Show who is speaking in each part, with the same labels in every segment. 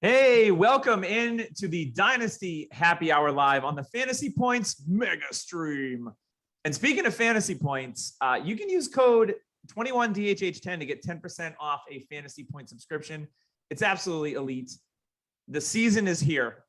Speaker 1: Hey, welcome in to the Dynasty Happy Hour Live on the Fantasy Points Megastream. And speaking of fantasy points, you can use code 21DHH10 to get 10% off a fantasy point subscription. It's absolutely elite. The season is here.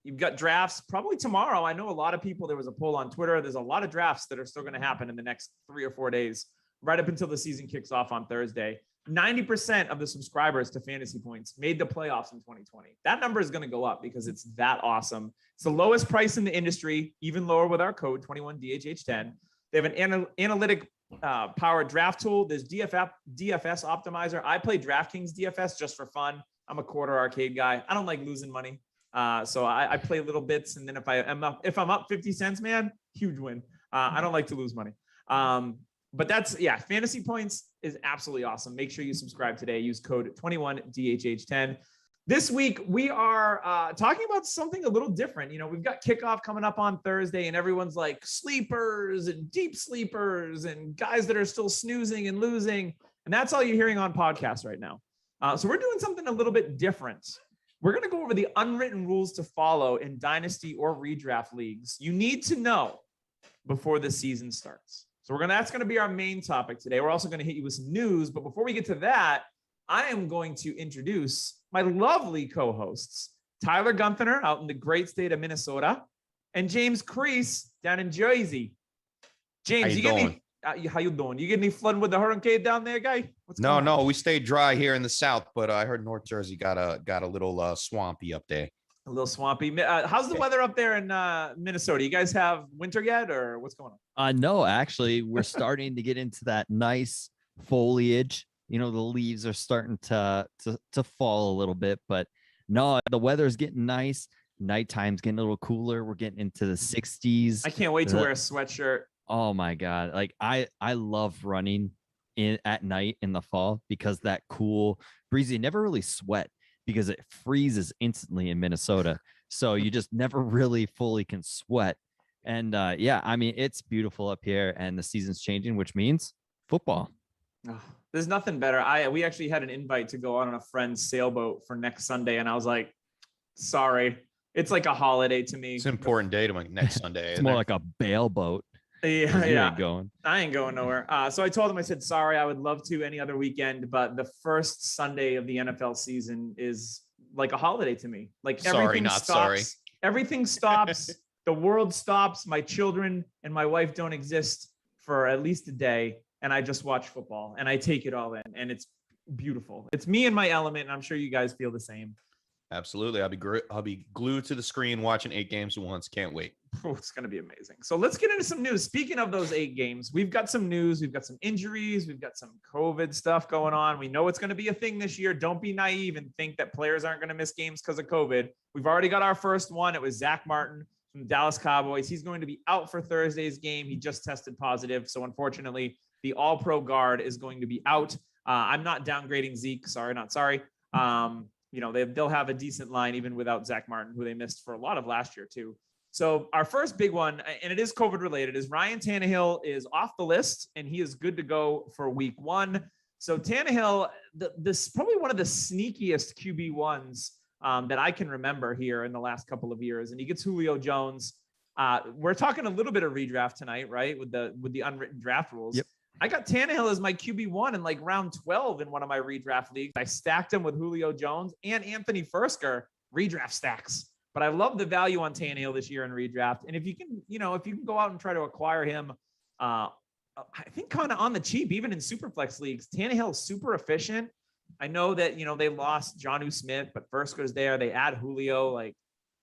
Speaker 1: You've got drafts probably tomorrow. I know a lot of people, there was a poll on Twitter. There's a lot of drafts that are still going to happen in the next 3 or 4 days, right up until the season kicks off on Thursday. 90% of the subscribers to Fantasy Points made the playoffs in 2020. That number is going to go up because it's that awesome. It's the lowest price in the industry, even lower with our code 21DHH10. They have an analytic powered draft tool. There's DFS optimizer. I play DraftKings DFS just for fun. I'm a quarter arcade guy. I don't like losing money. So I play little bits. And then if I'm up 50 cents, man, huge win. I don't like to lose money. But Fantasy Points is absolutely awesome. Make sure you subscribe today. Use code 21DHH10. This week, we are talking about something a little different. You know, we've got Kickoff coming up on Thursday, and everyone's like sleepers and deep sleepers and guys that are still snoozing and losing. And that's all you're hearing on podcasts right now. So we're doing something a little bit different. We're going to go over the unwritten rules to follow in Dynasty or redraft leagues. You need to know before the season starts. So that's going to be our main topic today. We're also going to hit you with some news. But before we get to that, I am going to introduce my lovely co-hosts, Tyler Gunther out in the great state of Minnesota and James Crease down in Jersey. James, how you doing? You get any flooding with the hurricane down there, guy?
Speaker 2: No, we stayed dry here in the South, but I heard North Jersey got a little swampy up there.
Speaker 1: A little swampy. How's the weather up there in Minnesota? You guys have winter yet, or what's going on?
Speaker 3: No, actually, we're starting to get into that nice foliage. You know, the leaves are starting to fall a little bit, but no, the weather's getting nice. Nighttime's getting a little cooler. We're getting into the 60s.
Speaker 1: I can't wait to wear a sweatshirt.
Speaker 3: Oh my God. Like I love running at night in the fall because that cool breezy, never really sweat because it freezes instantly in Minnesota. So you just never really fully can sweat. And I mean, it's beautiful up here and the season's changing, which means football.
Speaker 1: Oh, there's nothing better. We actually had an invite to go out on a friend's sailboat for next Sunday. And I was like, sorry, it's like a holiday to me.
Speaker 2: It's an important day to next Sunday.
Speaker 3: It's more like a bail boat.
Speaker 1: Yeah.
Speaker 3: Going.
Speaker 1: I ain't going nowhere. So I told him, I said, sorry, I would love to any other weekend, but the first Sunday of the NFL season is like a holiday to me. Like everything stops. Everything stops. The world stops. My children and my wife don't exist for at least a day. And I just watch football and I take it all in. And it's beautiful. It's me and my element. And I'm sure you guys feel the same.
Speaker 2: Absolutely. I'll be glued to the screen watching 8 games at once. Can't wait.
Speaker 1: Oh, it's going to be amazing. So let's get into some news. Speaking of those 8 games, we've got some news. We've got some injuries. We've got some COVID stuff going on. We know it's going to be a thing this year. Don't be naive and think that players aren't going to miss games because of COVID. We've already got our first one. It was Zach Martin from the Dallas Cowboys. He's going to be out for Thursday's game. He just tested positive. So unfortunately, the all-pro guard is going to be out. I'm not downgrading Zeke. Sorry, not sorry. You know, they'll have a decent line even without Zach Martin, who they missed for a lot of last year too. So our first big one, and it is COVID related, is Ryan Tannehill is off the list and he is good to go for week 1. So Tannehill, this probably one of the sneakiest QB1s that I can remember here in the last couple of years. And he gets Julio Jones. We're talking a little bit of redraft tonight, right? With the unwritten draft rules.
Speaker 3: Yep.
Speaker 1: I got Tannehill as my QB1 in like round 12 in one of my redraft leagues. I stacked him with Julio Jones and Anthony Fursker redraft stacks. But I love the value on Tannehill this year in redraft. And if you can go out and try to acquire him, I think kind of on the cheap, even in Superflex leagues, Tannehill's super efficient. I know that, they lost Jonnu Smith, but Fursker's there. They add Julio. Like,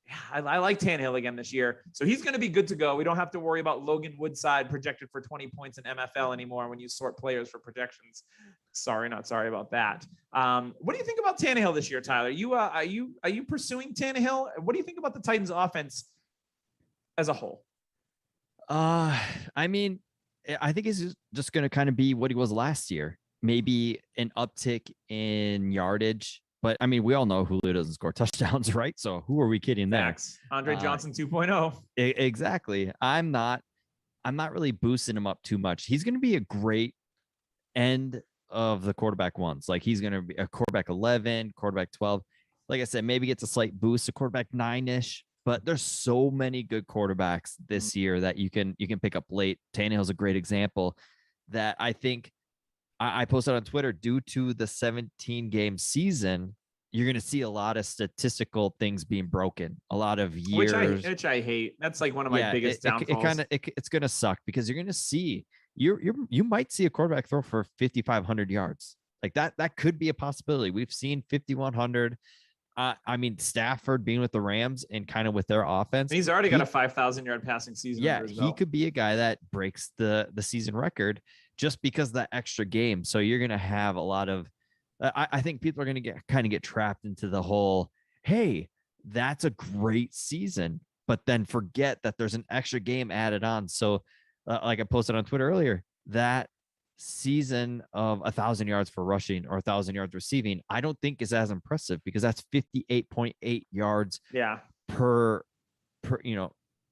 Speaker 1: yeah, I like Tannehill again this year. So he's going to be good to go. We don't have to worry about Logan Woodside projected for 20 points in MFL anymore when you sort players for projections. Sorry, not sorry about that. What do you think about Tannehill this year, Tyler? Are you pursuing Tannehill? What do you think about the Titans offense as a whole?
Speaker 3: I mean, I think he's just going to kind of be what he was last year. Maybe an uptick in yardage. But I mean, we all know Julio doesn't score touchdowns, right? So who are we kidding there?
Speaker 1: Max. Andre Johnson 2.0.
Speaker 3: Exactly. I'm not really boosting him up too much. He's going to be a great end of the quarterback ones. Like he's going to be a quarterback 11, quarterback 12. like I said, maybe gets a slight boost to quarterback 9-ish. But there's so many good quarterbacks this year that you can pick up late. Tannehill's a great example that I think I posted on Twitter. Due to the 17-game season, you're going to see a lot of statistical things being broken, a lot of years,
Speaker 1: which I hate. That's like one of my biggest downfalls.
Speaker 3: It's going to suck because you're going to see you might see a quarterback throw for 5,500 yards. Like that could be a possibility. We've seen 5,100. I mean, Stafford being with the Rams and kind of with their offense.
Speaker 1: And he's already got a 5,000-yard passing season.
Speaker 3: Yeah, he could be a guy that breaks the season record just because of that extra game. So you're going to have a lot of, I think people are going to get trapped into the whole, hey, that's a great season, but then forget that there's an extra game added on. So like I posted on Twitter earlier, that season of 1,000 yards for rushing or 1,000 yards receiving, I don't think is as impressive because that's 58.8 yards per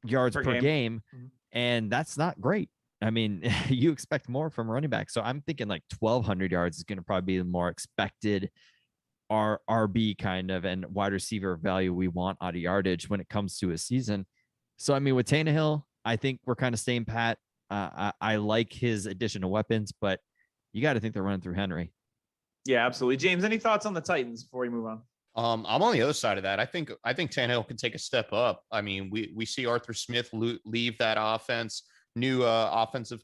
Speaker 3: yards per game.
Speaker 1: Mm-hmm.
Speaker 3: And that's not great. I mean, you expect more from a running back. So I'm thinking like 1,200 yards is going to probably be the more expected RB kind of and wide receiver value we want out of yardage when it comes to a season. So, I mean, with Tannehill, I think we're kind of staying pat. I like his addition of weapons, but you got to think they're running through Henry.
Speaker 1: Yeah, absolutely. James, any thoughts on the Titans before we move on?
Speaker 2: I'm on the other side of that. I think Tannehill can take a step up. I mean, we see Arthur Smith leave that offense, new offensive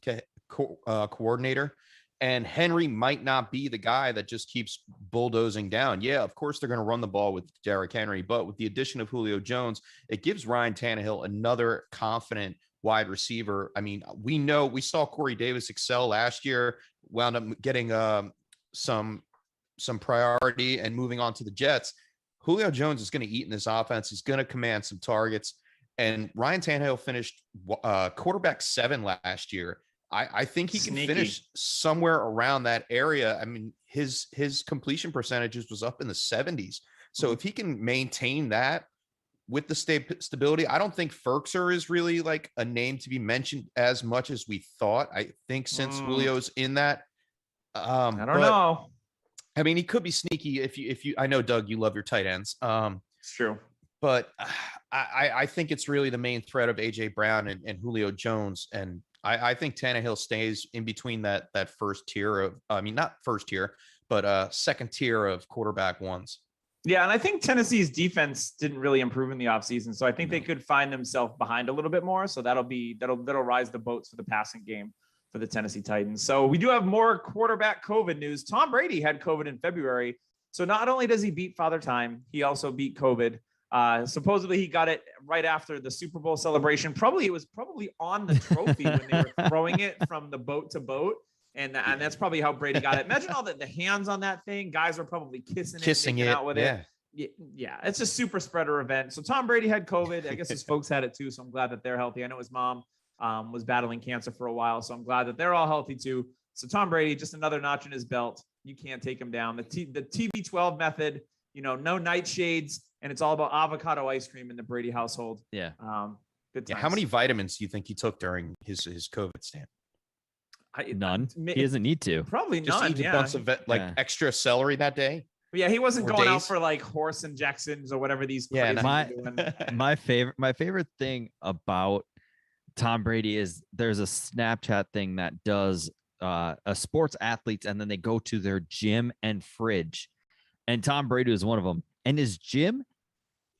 Speaker 2: coordinator, and Henry might not be the guy that just keeps bulldozing down. Yeah, of course they're going to run the ball with Derrick Henry, but with the addition of Julio Jones, it gives Ryan Tannehill another confident wide receiver. I mean, we saw Corey Davis excel last year, wound up getting some priority and moving on to the Jets. Julio Jones is going to eat in this offense. He's going to command some targets. And Ryan Tannehill finished quarterback 7 last year. I think he can finish somewhere around that area. I mean, his completion percentages was up in the 70s. So if he can maintain that with the stability, I don't think Ferkser is really like a name to be mentioned as much as we thought. I think since Julio's in that,
Speaker 1: I don't know.
Speaker 2: I mean, he could be sneaky if you. I know, Doug, you love your tight ends.
Speaker 1: It's true,
Speaker 2: but I think it's really the main threat of AJ Brown and Julio Jones, and I think Tannehill stays in between that first tier of. I mean, not first tier, but second tier of quarterback ones.
Speaker 1: Yeah, and I think Tennessee's defense didn't really improve in the offseason, so I think they could find themselves behind a little bit more. So that'll rise the boats for the passing game for the Tennessee Titans. So we do have more quarterback COVID news. Tom Brady had COVID in February. So not only does he beat Father Time, he also beat COVID. Supposedly he got it right after the Super Bowl celebration. It was probably on the trophy when they were throwing it from the boat to boat. And that's probably how Brady got it. Imagine all the hands on that thing. Guys were probably kissing it out with it. Yeah, it's a super spreader event. So Tom Brady had COVID. I guess his folks had it too. So I'm glad that they're healthy. I know his mom was battling cancer for a while. So I'm glad that they're all healthy too. So Tom Brady, just another notch in his belt. You can't take him down. The TB12 method, no nightshades, and it's all about avocado ice cream in the Brady household.
Speaker 3: Yeah.
Speaker 2: Good times. Yeah, how many vitamins do you think he took during his COVID stand?
Speaker 3: None. He doesn't need to.
Speaker 1: Probably
Speaker 2: just
Speaker 1: none.
Speaker 2: Eat a bunch of extra celery that day.
Speaker 1: But yeah, he wasn't going out for like horse injections or whatever these.
Speaker 3: Yeah, my favorite thing about Tom Brady is there's a Snapchat thing that does sports athletes, and then they go to their gym and fridge, and Tom Brady is one of them. And his gym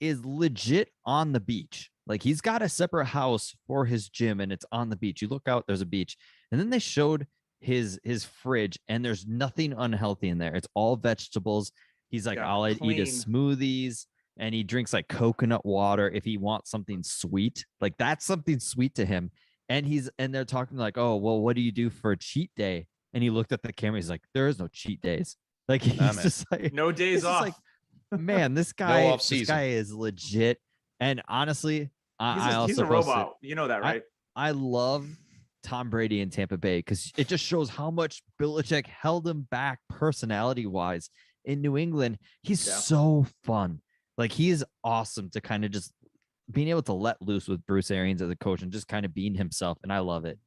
Speaker 3: is legit on the beach. Like he's got a separate house for his gym, and it's on the beach. You look out, there's a beach. And then they showed his fridge, and there's nothing unhealthy in there. It's all vegetables. He's like, I'll eat his smoothies, and he drinks like coconut water if he wants something sweet. Like that's something sweet to him. And they're talking like, oh, well, what do you do for a cheat day? And he looked at the camera. He's like, there is no cheat days. Like he's just like,
Speaker 1: no days off.
Speaker 3: Like, man, this guy, this guy is legit. And honestly,
Speaker 1: he's a robot. You know that, right?
Speaker 3: I love Tom Brady in Tampa Bay because it just shows how much Belichick held him back personality-wise in New England. He's so fun. Like he is awesome to kind of just being able to let loose with Bruce Arians as a coach and just kind of being himself. And I love it.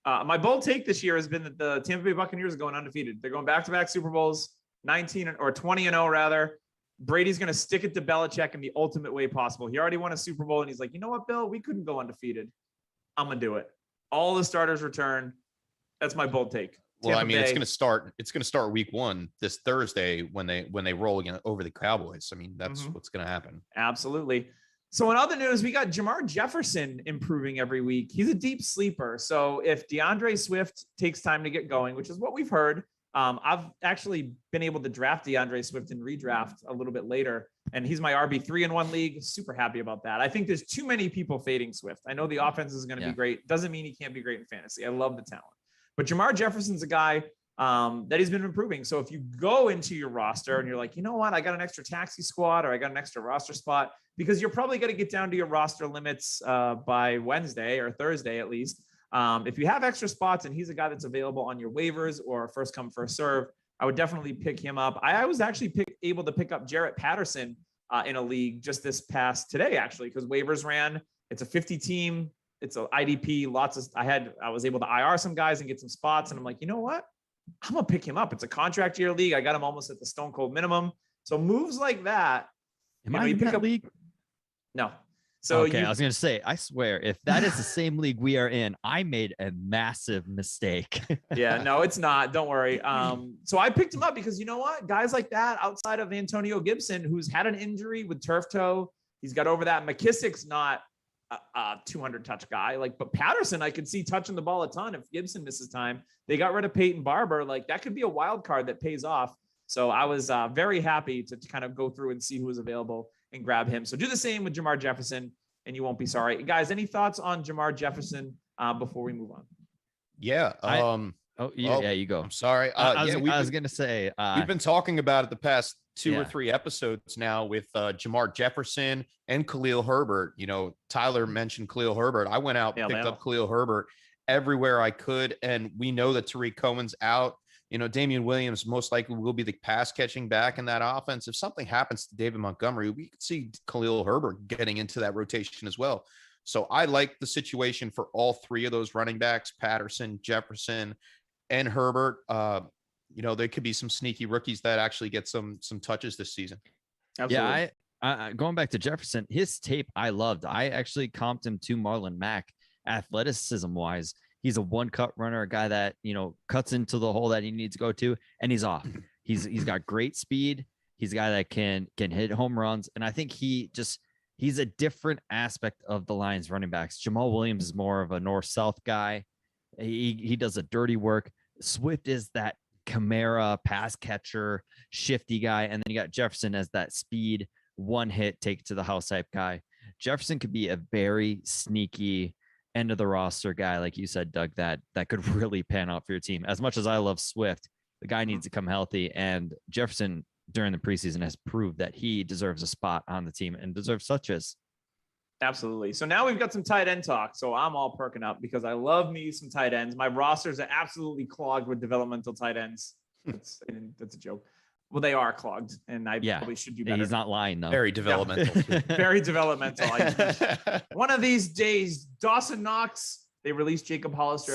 Speaker 1: My bold take this year has been that the Tampa Bay Buccaneers are going undefeated. They're going back-to-back Super Bowls, 19 or 20-0 rather. Brady's going to stick it to Belichick in the ultimate way possible. He already won a Super Bowl, and he's like, you know what, Bill? We couldn't go undefeated. I'm going to do it. All the starters return. That's my bold take.
Speaker 2: Well,
Speaker 1: Tampa
Speaker 2: I mean,
Speaker 1: Bay.
Speaker 2: it's going to start week 1 this Thursday when they roll again over the Cowboys. I mean, that's what's going to happen.
Speaker 1: Absolutely. So in other news, we got Jamar Jefferson improving every week. He's a deep sleeper. So if DeAndre Swift takes time to get going, which is what we've heard, I've actually been able to draft DeAndre Swift and redraft a little bit later, and he's my RB3 in one league. Super happy about that. I think there's too many people fading Swift. I know the offense is going to be great. Doesn't mean he can't be great in fantasy. I love the talent. But Jamar Jefferson's a guy that he's been improving. So if you go into your roster and you're like, you know what, I got an extra taxi squad or I got an extra roster spot, because you're probably going to get down to your roster limits by Wednesday or Thursday at least. If you have extra spots and he's a guy that's available on your waivers or first come, first serve, I would definitely pick him up. I was actually able to pick up Jarrett Patterson in a league just this past today, actually, because waivers ran. It's a 50 team. It's an IDP. I was able to IR some guys and get some spots. And I'm like, you know what? I'm going to pick him up. It's a contract year league. I got him almost at the stone cold minimum. So moves like that.
Speaker 3: Am I in that league?
Speaker 1: No. So
Speaker 3: okay, I was going to say, I swear, if that is the same league we are in, I made a massive mistake.
Speaker 1: Yeah, no, it's not. Don't worry. So I picked him up because you know what? Guys like that, outside of Antonio Gibson, who's had an injury with turf toe, he's got over that. McKissick's not a 200 touch guy. But Patterson, I could see touching the ball a ton. If Gibson misses time, they got rid of Peyton Barber. That could be a wild card that pays off. So I was very happy to kind of go through and see who was available and grab him. So do the same with Jamar Jefferson and you won't be sorry. Guys, any thoughts on Jamar Jefferson before we move on?
Speaker 2: Yeah.
Speaker 3: You go.
Speaker 2: I'm sorry.
Speaker 3: I was going to say,
Speaker 2: we've been talking about it the past 2 or 3 episodes now with Jamar Jefferson and Khalil Herbert. You know, Tyler mentioned Khalil Herbert. I went out, picked up Khalil Herbert everywhere I could. And we know that Tariq Cohen's out. You know, Damian Williams most likely will be the pass catching back in that offense. If something happens to David Montgomery, we could see Khalil Herbert getting into that rotation as well. So I like the situation for all 3 of those running backs, Patterson, Jefferson, and Herbert. You know, there could be some sneaky rookies that actually get some touches this season.
Speaker 1: Absolutely.
Speaker 3: Yeah, I going back to Jefferson, his tape I loved. I actually comped him to Marlon Mack athleticism wise. He's a one-cut runner, a guy that, you know, cuts into the hole that he needs to go to, and he's off. He's got great speed. He's a guy that can hit home runs, and I think he's a different aspect of the Lions running backs. Jamal Williams is more of a north-south guy. He does a dirty work. Swift is that Camara pass catcher, shifty guy, and then you got Jefferson as that speed, one hit, take it to the house type guy. Jefferson could be a very sneaky end of the roster guy, like you said, Doug, that could really pan out for your team. As much as I love Swift, the guy needs to come healthy, and Jefferson during the preseason has proved that he deserves a spot on the team and deserves touches.
Speaker 1: Absolutely. So now we've got some tight end talk. So I'm all perking up because I love me some tight ends. My rosters are absolutely clogged with developmental tight ends. That's a joke. Well, they are clogged, and I probably should do better.
Speaker 3: He's not lying, though.
Speaker 2: Very developmental.
Speaker 1: Very developmental. One of these days, Dawson Knox, they released Jacob Hollister.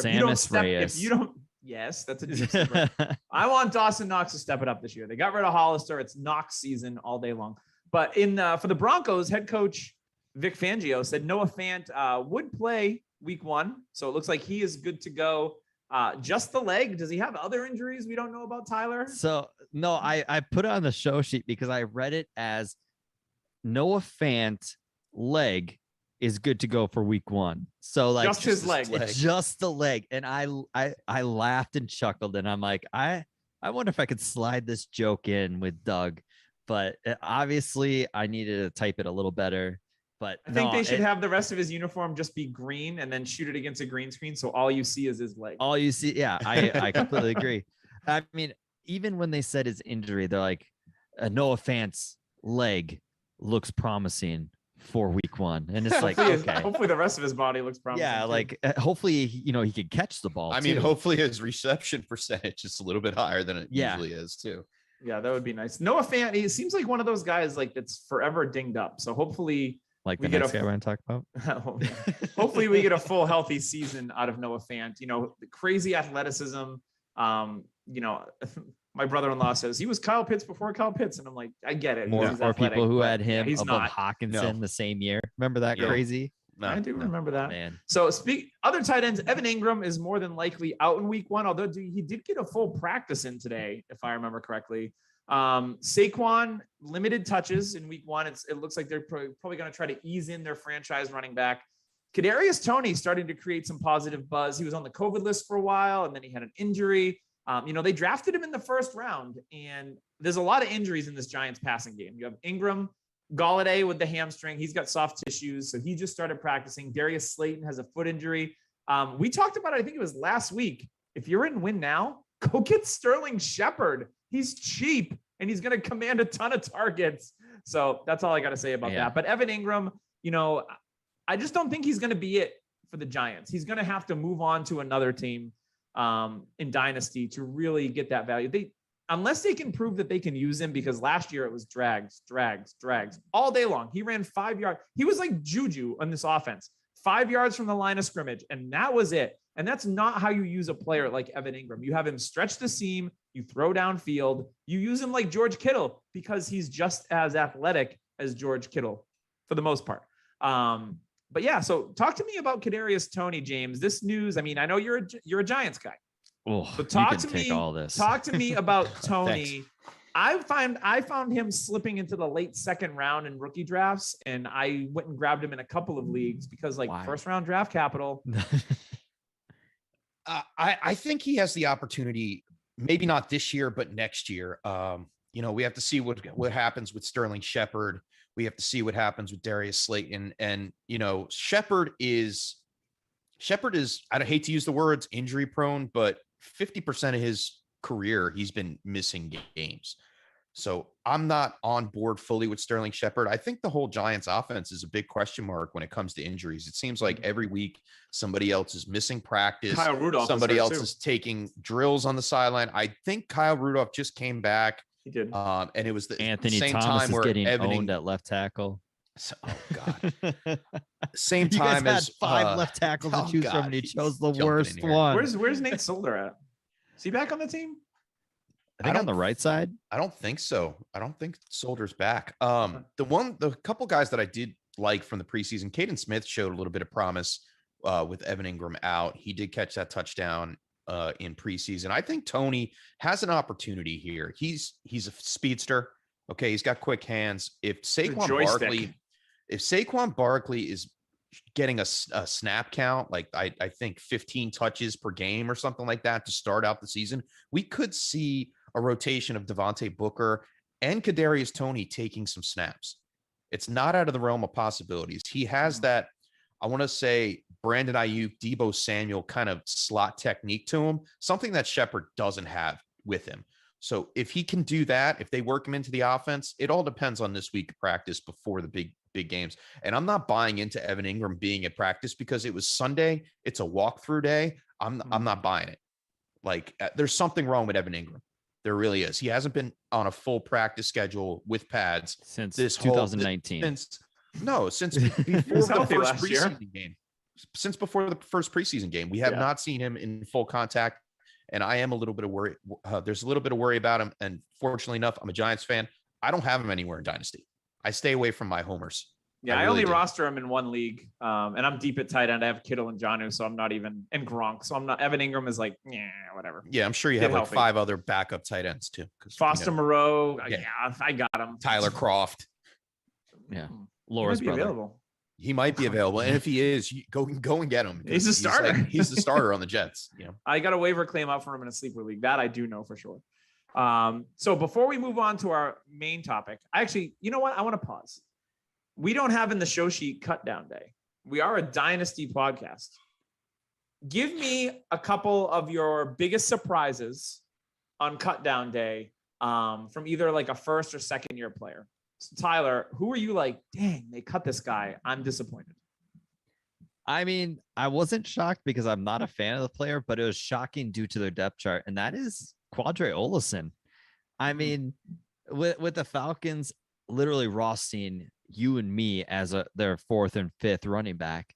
Speaker 1: Yes, that's a decent break. I want Dawson Knox to step it up this year. They got rid of Hollister. It's Knox season all day long. But for the Broncos, head coach Vic Fangio said Noah Fant would play week 1. So it looks like he is good to go. Just the leg. Does he have other injuries we don't know about, Tyler?
Speaker 3: So no, I put it on the show sheet because I read it as Noah Fant leg is good to go for week 1. So like
Speaker 1: just his leg.
Speaker 3: Just the leg. And I laughed and chuckled, and I'm like, I wonder if I could slide this joke in with Doug, but obviously I needed to type it a little better. But
Speaker 1: I think they should have the rest of his uniform just be green and then shoot it against a green screen. So all you see is his leg.
Speaker 3: All you see. Yeah, I completely agree. I mean, even when they said his injury, they're like, Noah Fant's leg looks promising for week 1. And it's like, okay.
Speaker 1: Hopefully the rest of his body looks promising.
Speaker 3: Yeah, like hopefully, he could catch the ball.
Speaker 2: I mean, hopefully his reception percentage is a little bit higher than it usually is too.
Speaker 1: Yeah, that would be nice. Noah Fant, he seems like one of those guys like that's forever dinged up. So hopefully
Speaker 3: like the next guy we're going to talk about.
Speaker 1: Hopefully we get a full healthy season out of Noah Fant. The crazy athleticism. My brother-in-law says he was Kyle Pitts before Kyle Pitts, and I'm like, I get it.
Speaker 3: More
Speaker 1: He's
Speaker 3: people
Speaker 1: athletic,
Speaker 3: who
Speaker 1: but
Speaker 3: had him
Speaker 1: he's
Speaker 3: above
Speaker 1: not.
Speaker 3: Hawkinson the same year. Remember that
Speaker 2: Yeah.
Speaker 3: crazy?
Speaker 2: No,
Speaker 1: I do remember that.
Speaker 3: Man.
Speaker 1: So other tight ends, Evan Ingram is more than likely out in week 1, although he did get a full practice in today, if I remember correctly. Saquon, limited touches in week 1. It looks like they're probably going to try to ease in their franchise running back. Kadarius Toney starting to create some positive buzz. He was on the COVID list for a while, and then he had an injury. They drafted him in the first round, and there's a lot of injuries in this Giants passing game. You have Ingram, Galladay with the hamstring. He's got soft tissues, so he just started practicing. Darius Slayton has a foot injury. We talked about it, I think it was last week. If you're in win now, go get Sterling Shepard. He's cheap, and he's going to command a ton of targets. So that's all I got to say about that. But Evan Ingram, I just don't think he's going to be it for the Giants. He's going to have to move on to another team in Dynasty to really get that value. Unless they can prove that they can use him, because last year it was drags all day long. He ran 5 yards. He was like Juju on this offense, 5 yards from the line of scrimmage, and that was it. And that's not how you use a player like Evan Ingram. You have him stretch the seam, you throw downfield, you use him like George Kittle because he's just as athletic as George Kittle for the most part. But yeah, so talk to me about Kadarius Toney, James. This news, I mean, I know you're a Giants guy.
Speaker 3: Oh,
Speaker 1: but talk to me.
Speaker 3: All this.
Speaker 1: Talk to me about Toney. I found him slipping into the late second round in rookie drafts, and I went and grabbed him in a couple of leagues because first round draft capital.
Speaker 2: I think he has the opportunity, maybe not this year, but next year. We have to see what happens with Sterling Shepard. We have to see what happens with Darius Slayton. And, Shepard is, I hate to use the words injury prone, but 50% of his career, he's been missing games. So I'm not on board fully with Sterling Shepard. I think the whole Giants offense is a big question mark when it comes to injuries. It seems like every week somebody else is missing practice.
Speaker 1: Kyle Rudolph
Speaker 2: somebody else is taking drills on the sideline. I think Kyle Rudolph just came back.
Speaker 1: He did.
Speaker 2: And it was the
Speaker 3: Anthony
Speaker 2: same
Speaker 3: Thomas
Speaker 2: time
Speaker 3: is
Speaker 2: where
Speaker 3: getting
Speaker 2: Evan
Speaker 3: owned at left tackle.
Speaker 2: Oh God! Same
Speaker 3: You guys
Speaker 2: time
Speaker 3: had
Speaker 2: as
Speaker 3: 5 left tackles to choose from, and he chose the worst one.
Speaker 1: Where's Nate Solder at? Is he back on the team?
Speaker 3: I think on the right side.
Speaker 2: I don't think so. I don't think Solder's back. The couple guys that I did like from the preseason, Caden Smith showed a little bit of promise with Evan Ingram out. He did catch that touchdown in preseason. I think Toney has an opportunity here. He's a speedster. Okay, he's got quick hands. If Saquon Barkley is getting a snap count, like I think 15 touches per game or something like that to start out the season, we could see a rotation of Devontae Booker and Kadarius Toney taking some snaps. It's not out of the realm of possibilities. He has that, I want to say, Brandon Ayuk, Deebo Samuel kind of slot technique to him, something that Shepard doesn't have with him. So if he can do that, if they work him into the offense, it all depends on this week of practice before the big games. And I'm not buying into Evan Ingram being at practice because it was Sunday. It's a walkthrough day. I'm not buying it. Like there's something wrong with Evan Ingram. There really is. He hasn't been on a full practice schedule with pads
Speaker 3: since
Speaker 2: this
Speaker 3: 2019.
Speaker 2: Since before the first preseason game. Since before the first preseason game, we have not seen him in full contact. And I am a little bit of worry. There's a little bit of worry about him. And fortunately enough, I'm a Giants fan. I don't have him anywhere in Dynasty. I stay away from my homers.
Speaker 1: Yeah, I only roster him in one league. And I'm deep at tight end. I have Kittle and Jonnu, so I'm not even in Gronk. So I'm not. Evan Ingram is like, whatever.
Speaker 2: Yeah, I'm sure you have like 5 other backup tight ends too.
Speaker 1: Foster Moreau. Yeah, I got him.
Speaker 2: Tyler Croft.
Speaker 3: Yeah, Laura's brother.
Speaker 1: Available.
Speaker 2: He might be available, and if he is, go and get him.
Speaker 1: He's a starter.
Speaker 2: He's the starter on the Jets.
Speaker 1: I got a waiver claim out for him in a sleeper league. That I do know for sure. So before we move on to our main topic, you know what? I want to pause. We don't have in the show sheet cut down day. We are a Dynasty podcast. Give me a couple of your biggest surprises on cut down day from either like a first or second year player. So Tyler, who are you like, dang, they cut this guy. I'm disappointed.
Speaker 3: I mean, I wasn't shocked because I'm not a fan of the player, but it was shocking due to their depth chart. And that is Quadre Olesen. I mean, with the Falcons literally rostening you and me as their 4th and 5th running back,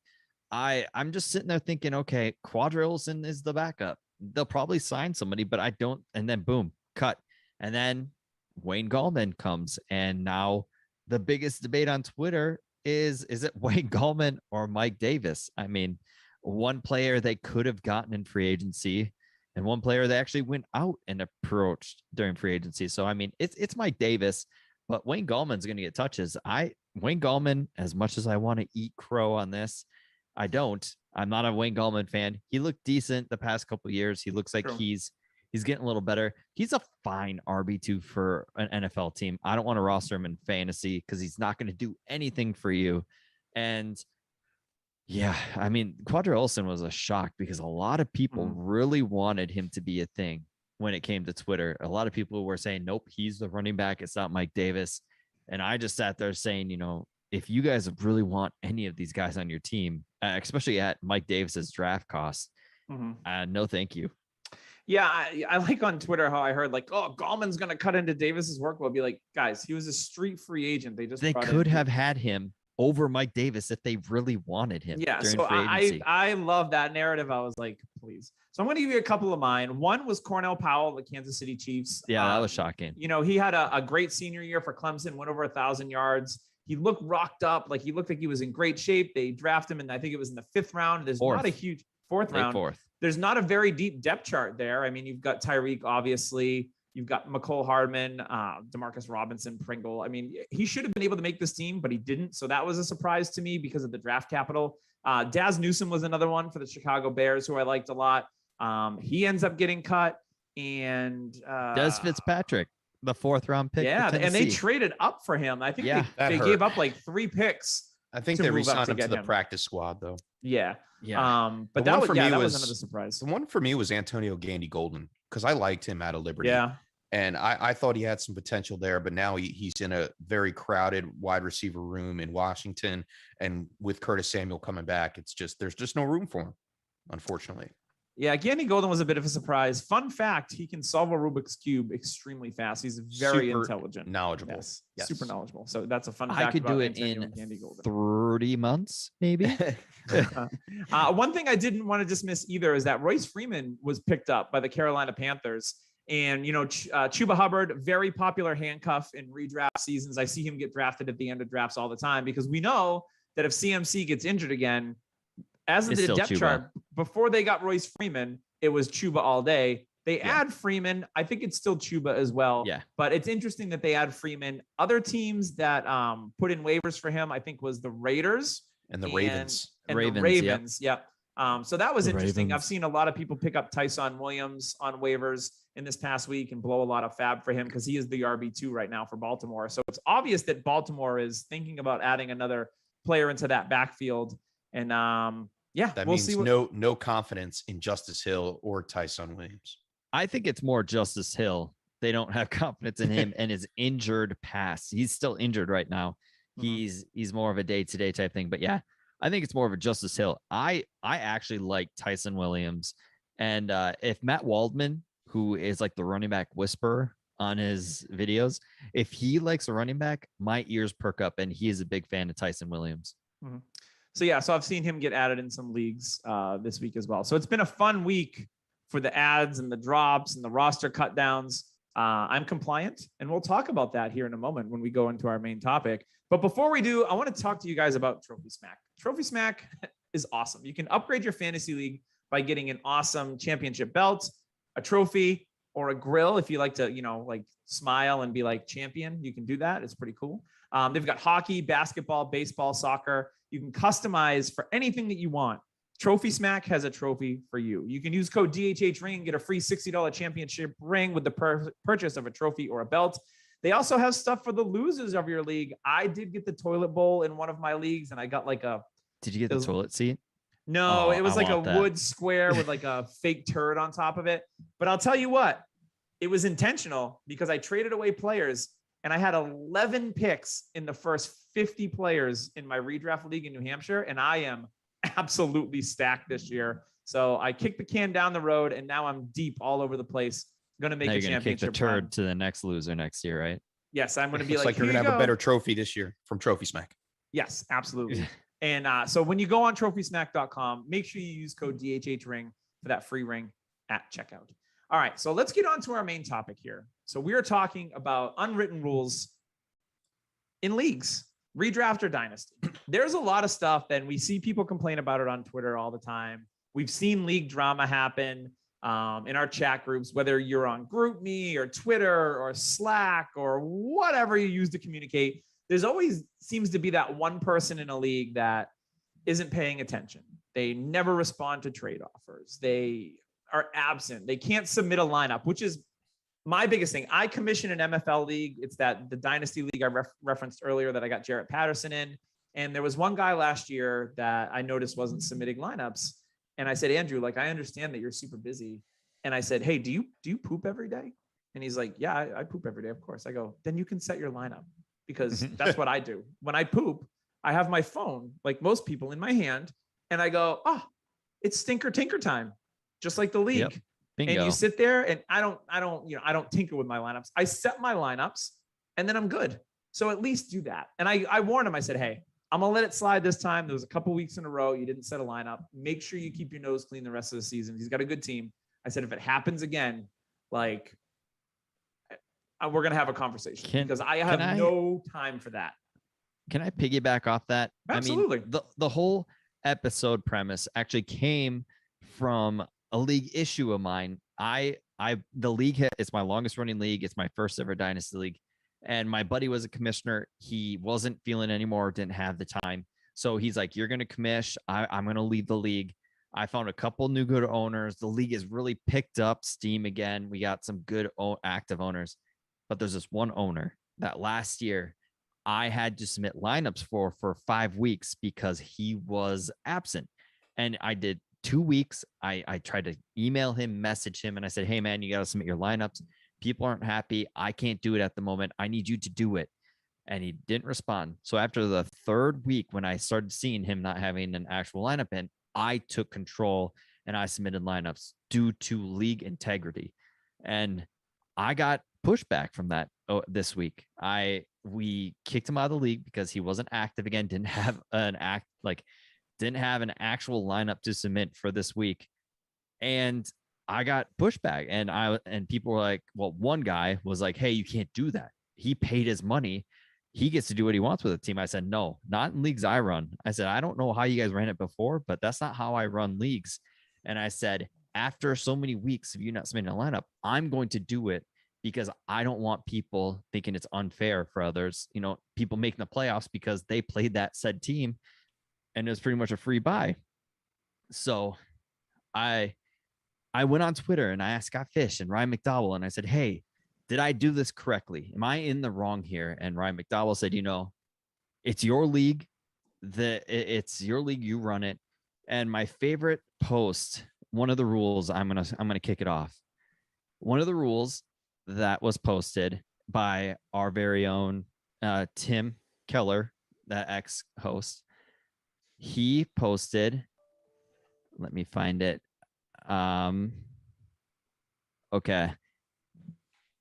Speaker 3: I'm just sitting there thinking, okay, Quadre Olesen is the backup. They'll probably sign somebody, but I don't. And then boom, cut. And then Wayne Gallman comes, and now the biggest debate on Twitter is it Wayne Gallman or Mike Davis? I mean, one player they could have gotten in free agency and one player they actually went out and approached during free agency. So, I mean, it's Mike Davis, but Wayne Gallman's going to get touches. Wayne Gallman, as much as I want to eat crow on this, I don't. I'm not a Wayne Gallman fan. He looked decent the past couple of years. He looks like he's getting a little better. He's a fine RB2 for an NFL team. I don't want to roster him in fantasy because he's not going to do anything for you. And yeah, I mean, Quadra Olson was a shock because a lot of people really wanted him to be a thing when it came to Twitter. A lot of people were saying, nope, he's the running back. It's not Mike Davis. And I just sat there saying, if you guys really want any of these guys on your team, especially at Mike Davis's draft cost, no, thank you.
Speaker 1: Yeah, I like on Twitter how I heard like, oh, Gallman's going to cut into Davis's workload. Be like, guys, he was a street free agent. They
Speaker 3: could have had him over Mike Davis if they really wanted him.
Speaker 1: Yeah, so I love that narrative. I was like, please. So I'm going to give you a couple of mine. One was Cornell Powell, the Kansas City Chiefs.
Speaker 3: Yeah, that was shocking.
Speaker 1: He had a great senior year for Clemson, went over 1,000 yards. He looked rocked up, like he looked like he was in great shape. They drafted him, and I think it was in the 5th round. There's not a huge fourth round. There's not a very deep depth chart there. I mean, you've got Tyreek, obviously. You've got McCole Hardman, Demarcus Robinson, Pringle. I mean, he should have been able to make this team, but he didn't. So that was a surprise to me because of the draft capital. Daz Newsome was another one for the Chicago Bears, who I liked a lot. He ends up getting cut. And
Speaker 3: Des Fitzpatrick, the 4th round pick.
Speaker 1: Yeah, and they traded up for him. I think they gave up like 3 picks.
Speaker 2: I think they re-signed him to the practice squad, though.
Speaker 1: Yeah.
Speaker 3: Yeah.
Speaker 1: But that was another surprise.
Speaker 2: The one for me was Antonio Gandy Golden, because I liked him out of Liberty.
Speaker 1: Yeah.
Speaker 2: And I thought he had some potential there, but now he's in a very crowded wide receiver room in Washington. And with Curtis Samuel coming back, there's just no room for him, unfortunately.
Speaker 1: Yeah, Gandy Golden was a bit of a surprise. Fun fact, he can solve a Rubik's Cube extremely fast. He's very intelligent.
Speaker 2: Knowledgeable.
Speaker 1: Yes. Super knowledgeable. So that's a fun fact.
Speaker 3: I could do it in 30 months, maybe.
Speaker 1: One thing I didn't want to dismiss either is that Royce Freeman was picked up by the Carolina Panthers. And, Chuba Hubbard, very popular handcuff in redraft seasons. I see him get drafted at the end of drafts all the time because we know that if CMC gets injured again, as of the depth chart, before they got Royce Freeman, it was Chuba all day. They add Freeman. I think it's still Chuba as well.
Speaker 3: Yeah.
Speaker 1: But it's interesting that they add Freeman. Other teams that put in waivers for him, I think, was the Raiders.
Speaker 2: And the Ravens.
Speaker 1: And the Ravens, yep. So that was interesting. I've seen a lot of people pick up Tyson Williams on waivers in this past week and blow a lot of fab for him because he is the RB2 right now for Baltimore. So it's obvious that Baltimore is thinking about adding another player into that backfield. And
Speaker 2: that means no confidence in Justice Hill or Tyson Williams.
Speaker 3: I think it's more Justice Hill. They don't have confidence in him and his injured past. He's still injured right now. He's more of a day-to-day type thing. But yeah, I think it's more of a Justice Hill. I actually like Tyson Williams. And if Matt Waldman, who is like the running back whisperer on his videos, if he likes a running back, my ears perk up, and he is a big fan of Tyson Williams.
Speaker 1: So I've seen him get added in some leagues this week as well. So it's been a fun week for the ads and the drops and the roster cut downs. I'm compliant, and we'll talk about that here in a moment when we go into our main topic. But before we do, I want to talk to you guys about Trophy Smack. Trophy Smack is awesome. You can upgrade your fantasy league by getting an awesome championship belt, a trophy, or a grill. If you like to, like smile and be like champion, you can do that. It's pretty cool. They've got hockey, basketball, baseball, soccer. You can customize for anything that you want. Trophy Smack has a trophy for you. You can use code DHHRing and get a free $60 championship ring with the purchase of a trophy or a belt. They also have stuff for the losers of your league. I did get the toilet bowl in one of my leagues, and I got like a...
Speaker 3: Did you get the toilet seat?
Speaker 1: No, it was like a wood square with like a fake turd on top of it. But I'll tell you what, it was intentional because I traded away players, and I had 11 picks in the first 50 players in my redraft league in New Hampshire, and I am absolutely stacked this year. So I kicked the can down the road, and now I'm deep all over the place. Going to make a championship.
Speaker 3: Kick the turd to the next loser next year, right?
Speaker 1: Yes, I'm going to be
Speaker 2: like you're going to have a better trophy this year from Trophy Smack.
Speaker 1: Yes, absolutely. And so when you go on TrophySmack.com, make sure you use code DHHRing for that free ring at checkout. All right, so let's get on to our main topic here. So we are talking about unwritten rules in leagues, redraft or dynasty. There's a lot of stuff that we see people complain about it on Twitter all the time. We've seen league drama happen in our chat groups, whether you're on GroupMe or Twitter or Slack or whatever you use to communicate. There's always seems to be that one person in a league that isn't paying attention. They never respond to trade offers. They are absent. They can't submit a lineup, which is my biggest thing. I commission an MFL league. It's the Dynasty league I referenced earlier that I got Jarrett Patterson in. And there was one guy last year that I noticed wasn't submitting lineups. And I said, Andrew, like, I understand that you're super busy. And I said, hey, do you poop every day? And he's like, yeah, I poop every day. Of course. I go, then you can set your lineup, because that's what I do. When I poop, I have my phone, like most people, in my hand. And I go, oh, it's stinker tinker time, just like the league.
Speaker 3: Yep. Bingo.
Speaker 1: And you sit there, and I don't tinker with my lineups. I set my lineups and then I'm good. So at least do that. And I warned him. I said, hey, I'm going to let it slide this time. There was a couple weeks in a row you didn't set a lineup. Make sure you keep your nose clean the rest of the season. He's got a good team. I said, if it happens again, like, we're going to have a conversation, because I have no time for that.
Speaker 3: Can I piggyback off that?
Speaker 1: Absolutely.
Speaker 3: I mean, the whole episode premise actually came from a league issue of mine. The league it's my longest running league. It's my first ever dynasty league. And my buddy was a commissioner. He wasn't feeling anymore, didn't have the time. So he's like, you're going to commish. I'm going to leave the league. I found a couple new good owners. The league has really picked up steam again. We got some good active owners, but there's this one owner that last year I had to submit lineups for 5 weeks because he was absent. And I did 2 weeks. I tried to email him, message him, and I said, hey man, you got to submit your lineups. People aren't happy. I can't do it at the moment. I need you to do it. And he didn't respond. So after the 3rd week, when I started seeing him not having an actual lineup in, I took control and I submitted lineups due to league integrity. And I got pushback from that this week. We kicked him out of the league because he wasn't active again, didn't have an actual lineup to submit for this week. And I got pushback, and people were like, well, one guy was like, hey, you can't do that. He paid his money. He gets to do what he wants with the team. I said, no, not in leagues I run. I said, I don't know how you guys ran it before, but that's not how I run leagues. And I said, after so many weeks of you not submitting a lineup, I'm going to do it because I don't want people thinking it's unfair for others. You know, people making the playoffs because they played that said team and it was pretty much a free buy. So I went on Twitter and I asked Scott Fish and Ryan McDowell, and I said, hey, did I do this correctly? Am I in the wrong here? And Ryan McDowell said, it's your league. It's your league. You run it. And my favorite post, one of the rules, I'm gonna kick it off. One of the rules that was posted by our very own Tim Keller, that ex-host, he posted. Let me find it. Okay.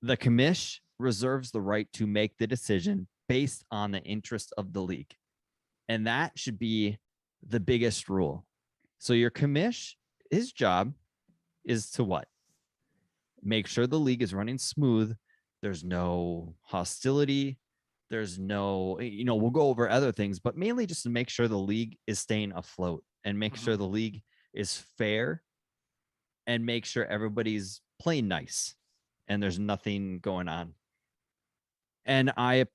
Speaker 3: The commish reserves the right to make the decision based on the interest of the league. And that should be the biggest rule. So your commish, his job is to what? Make sure the league is running smooth. There's no hostility. There's no, we'll go over other things, but mainly just to make sure the league is staying afloat and make sure the league is fair and make sure everybody's playing nice and there's nothing going on. And I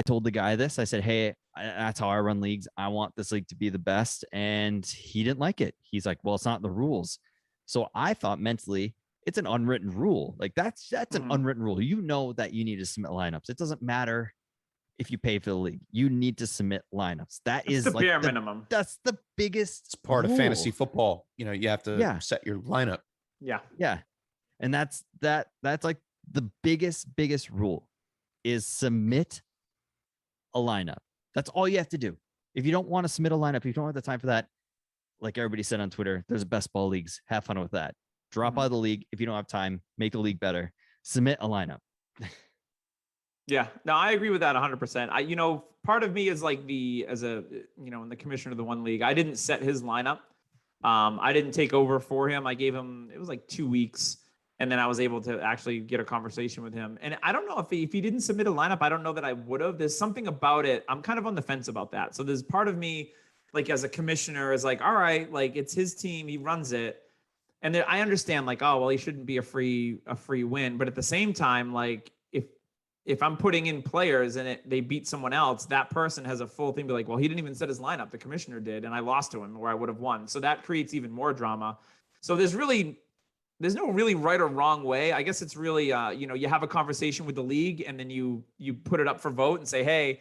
Speaker 3: told the guy this. I said, hey, that's how I run leagues. I want this league to be the best. And he didn't like it. He's like, well, it's not the rules. So I thought mentally, it's an unwritten rule. Like that's an unwritten rule. You know that you need to submit lineups. It doesn't matter if you pay for the league. You need to submit lineups. That's the
Speaker 1: bare minimum.
Speaker 3: That's the biggest.
Speaker 2: It's part
Speaker 3: rule
Speaker 2: of fantasy football. You have to set your lineup.
Speaker 1: Yeah.
Speaker 3: Yeah. And that's like the biggest rule is submit a lineup. That's all you have to do. If you don't want to submit a lineup, if you don't have the time for that, like everybody said on Twitter, there's best ball leagues. Have fun with that. Drop out of the league. If you don't have time, make the league better. Submit a lineup.
Speaker 1: Yeah, no, I agree with that 100%. Part of me is like in the commissioner of the one league, I didn't set his lineup. I didn't take over for him. I gave him, it was like 2 weeks. And then I was able to actually get a conversation with him. And I don't know if he didn't submit a lineup, I don't know that I would have. There's something about it. I'm kind of on the fence about that. So there's part of me, like as a commissioner, is like, all right, like it's his team, he runs it. And then I understand like, oh, well, he shouldn't be a free win. But at the same time, like if I'm putting in players and they beat someone else, that person has a full thing to be like, well, he didn't even set his lineup. The commissioner did, and I lost to him where I would have won. So that creates even more drama. So there's no really right or wrong way. I guess it's really, you have a conversation with the league and then you put it up for vote and say, hey,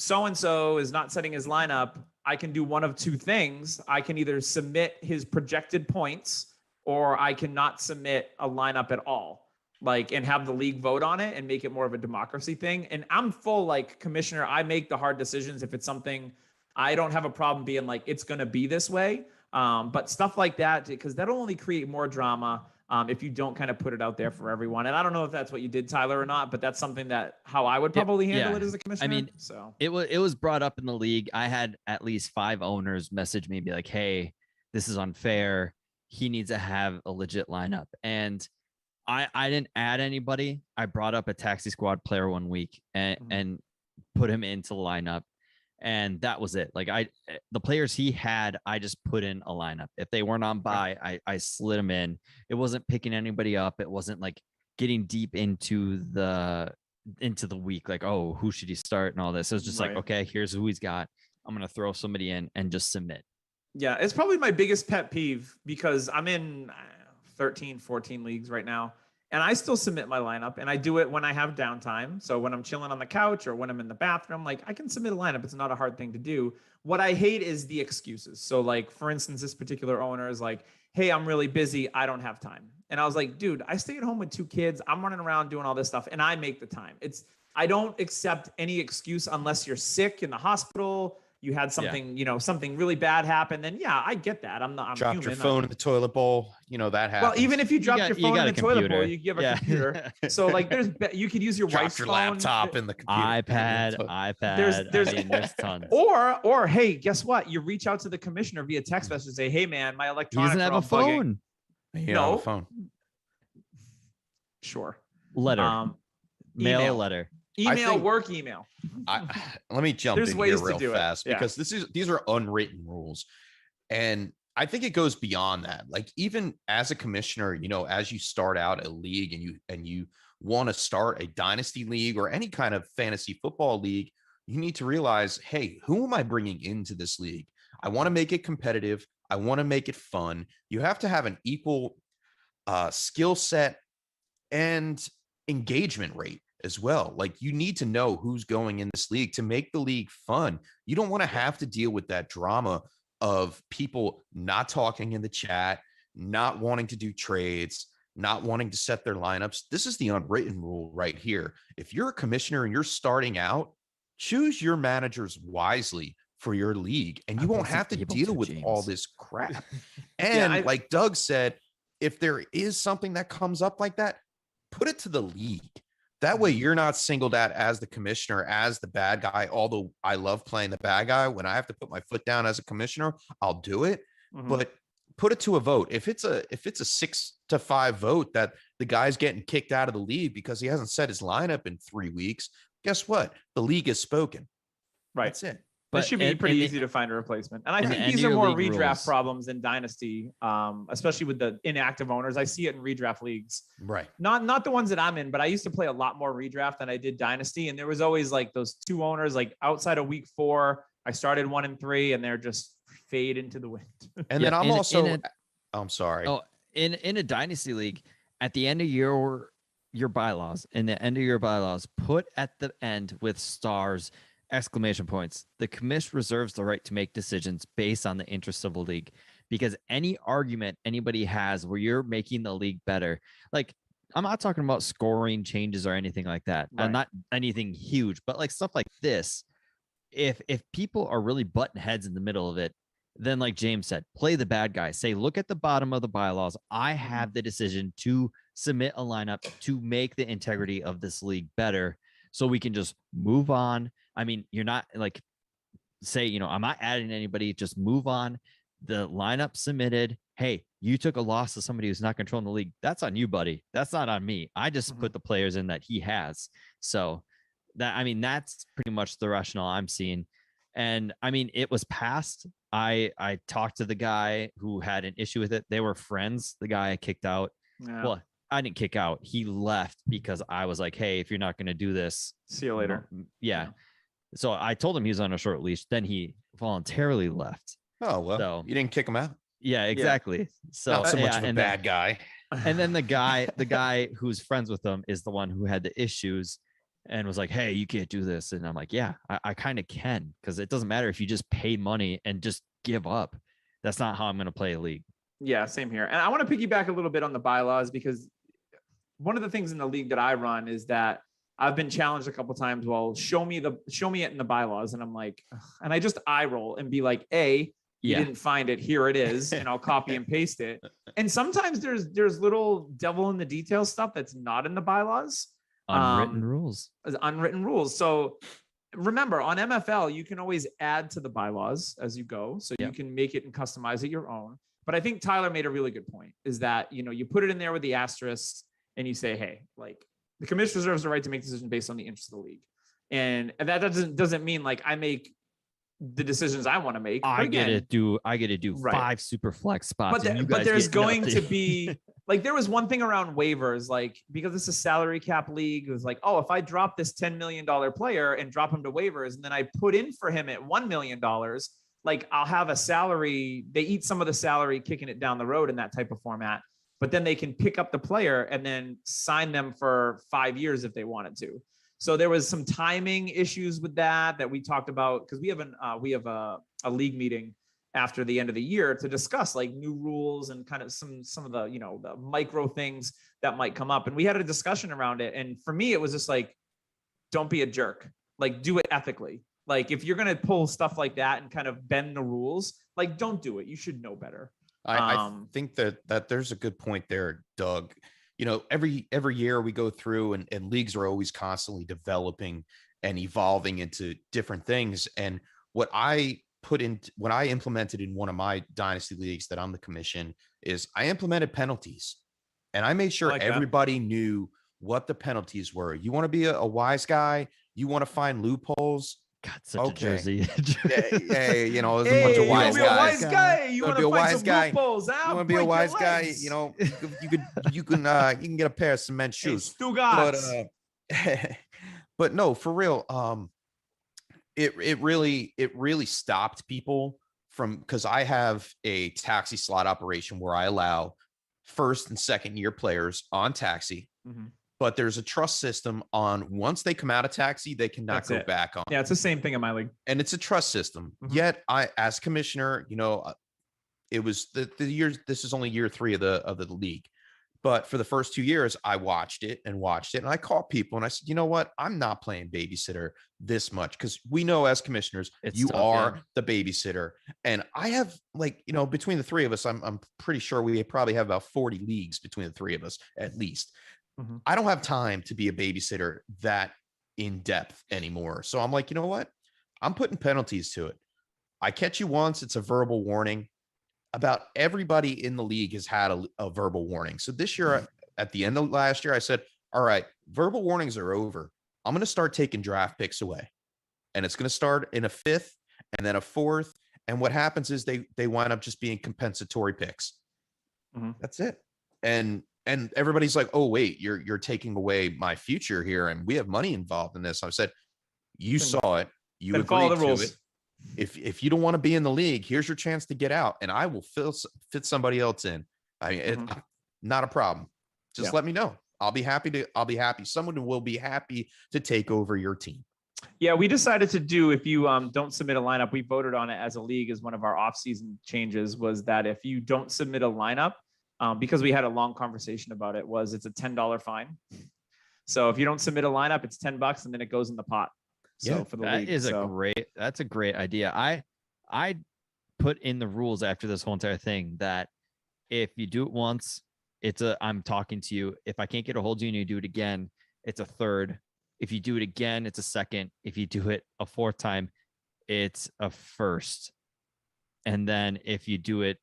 Speaker 1: so-and-so is not setting his lineup. I can do one of two things. I can either submit his projected points or I cannot submit a lineup at all. Like, and have the league vote on it and make it more of a democracy thing. And I'm full like commissioner. I make the hard decisions. If it's something, I don't have a problem being like, it's going to be this way. But stuff like that, because that'll only create more drama if you don't kind of put it out there for everyone. And I don't know if that's what you did, Tyler, or not, but that's something that how I would probably handle it as a commissioner.
Speaker 3: I mean,
Speaker 1: so
Speaker 3: it was brought up in the league. I had at least 5 owners message me, be like, hey, this is unfair. He needs to have a legit lineup. And I didn't add anybody. I brought up a taxi squad player one week and put him into the lineup. And that was it. Like the players he had, I just put in a lineup. If they weren't on bye, I slid them in. It wasn't picking anybody up. It wasn't like getting deep into the week. Like, oh, who should he start and all this. It was just like, okay, here's who he's got. I'm going to throw somebody in and just submit.
Speaker 1: Yeah. It's probably my biggest pet peeve because I'm in 13, 14 leagues right now. And I still submit my lineup and I do it when I have downtime. So when I'm chilling on the couch or when I'm in the bathroom, like I can submit a lineup. It's not a hard thing to do. What I hate is the excuses. So like, for instance, this particular owner is like, hey, I'm really busy. I don't have time. And I was like, dude, I stay at home with 2 kids. I'm running around doing all this stuff and I make the time. I don't accept any excuse unless you're sick in the hospital. You had something, something really bad happen, then I get that. I'm dropped
Speaker 2: human. Your phone in the toilet bowl, that happens.
Speaker 1: Well, even if you dropped your phone in the toilet bowl, you have a computer. So like you could use your wife's phone,
Speaker 2: laptop in the computer.
Speaker 3: iPad. There's tons.
Speaker 1: Or hey, guess what? You reach out to the commissioner via text message and say, hey man, my electronics
Speaker 3: he doesn't have a phone.
Speaker 2: No have a phone.
Speaker 1: Sure.
Speaker 3: Letter. Mail a letter.
Speaker 1: Work email.
Speaker 2: Let me jump in here real fast because these are unwritten rules. And I think it goes beyond that. Like even as a commissioner, as you start out a league and you want to start a dynasty league or any kind of fantasy football league, you need to realize, hey, who am I bringing into this league? I want to make it competitive. I want to make it fun. You have to have an equal skill set and engagement rate as well. Like you need to know who's going in this league to make the league fun. You don't want to have to deal with that drama of people not talking in the chat, not wanting to do trades, not wanting to set their lineups. This is the unwritten rule right here. If you're a commissioner and you're starting out, choose your managers wisely for your league and you won't have to deal with all this crap. And like Doug said, if there is something that comes up like that, put it to the league. That way you're not singled out as the commissioner, as the bad guy. Although I love playing the bad guy, when I have to put my foot down as a commissioner, I'll do it. But put it to a vote. If it's a 6-5 vote that the guy's getting kicked out of the league because he hasn't set his lineup in 3 weeks, guess what? The league has spoken.
Speaker 1: Right.
Speaker 2: That's it.
Speaker 1: But it should be pretty easy to find a replacement. And I think these are more redraft problems in Dynasty, especially with the inactive owners. I see it in redraft leagues.
Speaker 2: Right.
Speaker 1: Not the ones that I'm in, but I used to play a lot more redraft than I did Dynasty. And there was always like those 2 owners, like outside of week 4, I started 1 and 3 and they're just fade into the wind.
Speaker 2: And then I'm also, I'm sorry.
Speaker 3: Oh, in a Dynasty league, at the end of your bylaws, put at the end with stars, exclamation points. The commish reserves the right to make decisions based on the interests of the league, because any argument anybody has where you're making the league better, like I'm not talking about scoring changes or anything like that, and not anything huge, but like stuff like this. If people are really butting heads in the middle of it, then like James said, play the bad guy. Say, look at the bottom of the bylaws. I have the decision to submit a lineup to make the integrity of this league better, so we can just move on. I mean, you're not like, say, I'm not adding anybody, just move on. the lineup submitted. Hey, you took a loss to somebody who's not controlling the league. That's on you, buddy. That's not on me. I just put the players in that he has. So that's pretty much the rationale I'm seeing. And I mean, it was passed. I talked to the guy who had an issue with it. They were friends. The guy I kicked out.
Speaker 1: Yeah.
Speaker 3: Well, I didn't kick out. He left because I was like, hey, if you're not going to do this,
Speaker 1: see you later.
Speaker 3: Yeah. So I told him he was on a short leash. Then he voluntarily left.
Speaker 2: Oh, well,
Speaker 3: So,
Speaker 2: you didn't kick him out.
Speaker 3: Yeah, exactly. So
Speaker 2: Not so much
Speaker 3: yeah,
Speaker 2: of a bad guy.
Speaker 3: And then the guy who's friends with him is the one who had the issues and was like, hey, you can't do this. And I'm like, yeah, I kind of can, because it doesn't matter if you just pay money and just give up. That's not how I'm going to play a league.
Speaker 1: Yeah, same here. And I want to piggyback a little bit on the bylaws, because one of the things in the league that I run is that I've been challenged a couple of times. Well, show me it in the bylaws. And I'm like, ugh. And I just eye roll and be like, you didn't find it. Here it is. And I'll copy and paste it. And sometimes there's little devil in the details stuff that's not in the bylaws.
Speaker 3: Unwritten rules.
Speaker 1: Unwritten rules. So remember, on MFL, you can always add to the bylaws as you go. So you can make it and customize it your own. But I think Tyler made a really good point, is that, you put it in there with the asterisks and you say, hey, like, the commissioner reserves the right to make decisions based on the interest of the league. And that doesn't mean like I make the decisions I want to make.
Speaker 3: I get to do 5 super flex spots.
Speaker 1: But there's going to be like, there was one thing around waivers, like, because this is salary cap league, it was like, oh, if I drop this $10 million player and drop him to waivers, and then I put in for him at $1 million, like, I'll have a salary. They eat some of the salary, kicking it down the road in that type of format, but then they can pick up the player and then sign them for 5 years if they wanted to. So there was some timing issues with that we talked about, because we have a league meeting after the end of the year to discuss like new rules and kind of some of the, the micro things that might come up. And we had a discussion around it. And for me, it was just like, don't be a jerk, like, do it ethically. Like, if you're going to pull stuff like that and kind of bend the rules, like, don't do it. You should know better.
Speaker 2: I think that there's a good point there, Doug. Every year we go through and leagues are always constantly developing and evolving into different things. And what I implemented in one of my dynasty leagues that I'm the commission is I implemented penalties, and I made sure everybody knew what the penalties were. You want to be a wise guy. You want to find loopholes.
Speaker 3: God, such a Jersey.
Speaker 2: Hey, there's a bunch of wise guys.
Speaker 1: You want to be a wise guy. You want
Speaker 2: to be a wise guy. You can get a pair of cement shoes. But no, for real. It really stopped people from, because I have a taxi slot operation where I allow first and second year players on taxi. Mm-hmm. But there's a trust system on, once they come out of taxi, they cannot go back on.
Speaker 1: Yeah, it's the same thing in my league.
Speaker 2: And it's a trust system. Mm-hmm. Yet I, as commissioner, it was the years, this is only year 3 of the league. But for the first 2 years, I watched it. And I called people and I said, you know what? I'm not playing babysitter this much, because we know as commissioners, you are the babysitter. And I have, like, between the 3 of us, I'm pretty sure we probably have about 40 leagues between the 3 of us, at least. Mm-hmm. I don't have time to be a babysitter that in depth anymore. So I'm like, you know what? I'm putting penalties to it. I catch you once, it's a verbal warning. About everybody in the league has had a verbal warning. So this year, at the end of last year, I said, all right, verbal warnings are over. I'm going to start taking draft picks away. And it's going to start in a 5th and then a 4th. And what happens is they wind up just being compensatory picks. Mm-hmm. That's it. And everybody's like, oh, wait, you're taking away my future here, and we have money involved in this. I said, you saw it. You agreed
Speaker 1: follow the
Speaker 2: to
Speaker 1: rules.
Speaker 2: it. If you don't want to be in the league, here's your chance to get out, and I will fit somebody else in. I mean, it's not a problem. Just let me know. I'll be happy. Someone will be happy to take over your team.
Speaker 1: Yeah, we decided to do, if you don't submit a lineup, we voted on it as a league as one of our off-season changes, was that if you don't submit a lineup, because we had a long conversation about it, it's a $10 fine. So if you don't submit a lineup, it's $10 and then it goes in the pot. So for the league.
Speaker 3: That's a great idea. I put in the rules after this whole entire thing that if you do it once, I'm talking to you. If I can't get a hold of you and you do it again, it's a 3rd. If you do it again, it's a 2nd. If you do it a 4th time, it's a 1st. And then if you do it,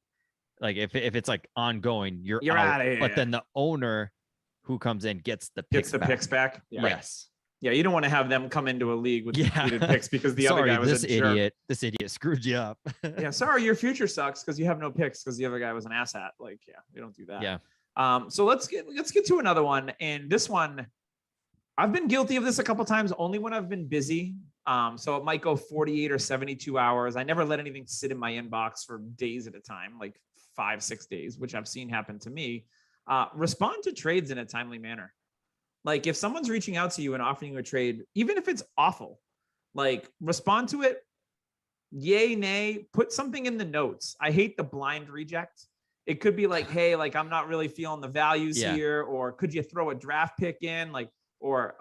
Speaker 3: like if it's like ongoing, you're
Speaker 1: You're
Speaker 3: out.
Speaker 1: outta here.
Speaker 3: But then the owner who comes in gets the picks back.
Speaker 1: picks back. Yeah.
Speaker 3: Yes.
Speaker 1: Yeah, you don't want to have them come into a league with completed picks because the other guy was
Speaker 3: this
Speaker 1: a jerk.
Speaker 3: This idiot screwed you up.
Speaker 1: Yeah, sorry, your future sucks because you have no picks because the other guy was an asshat. Like, yeah, we don't do that.
Speaker 3: Yeah.
Speaker 1: So let's get to another one. And this one, I've been guilty of this a couple times, only when I've been busy. So it might go 48 or 72 hours. I never let anything sit in my inbox for days at a time, like 5-6 days, which I've seen happen to me. Respond to trades in a timely manner. Like if someone's reaching out to you and offering you a trade, even if it's awful, like respond to it. Yay, nay, put something in the notes. I hate the blind reject. It could be like, hey, like I'm not really feeling the values here, or could you throw a draft pick in? Like, or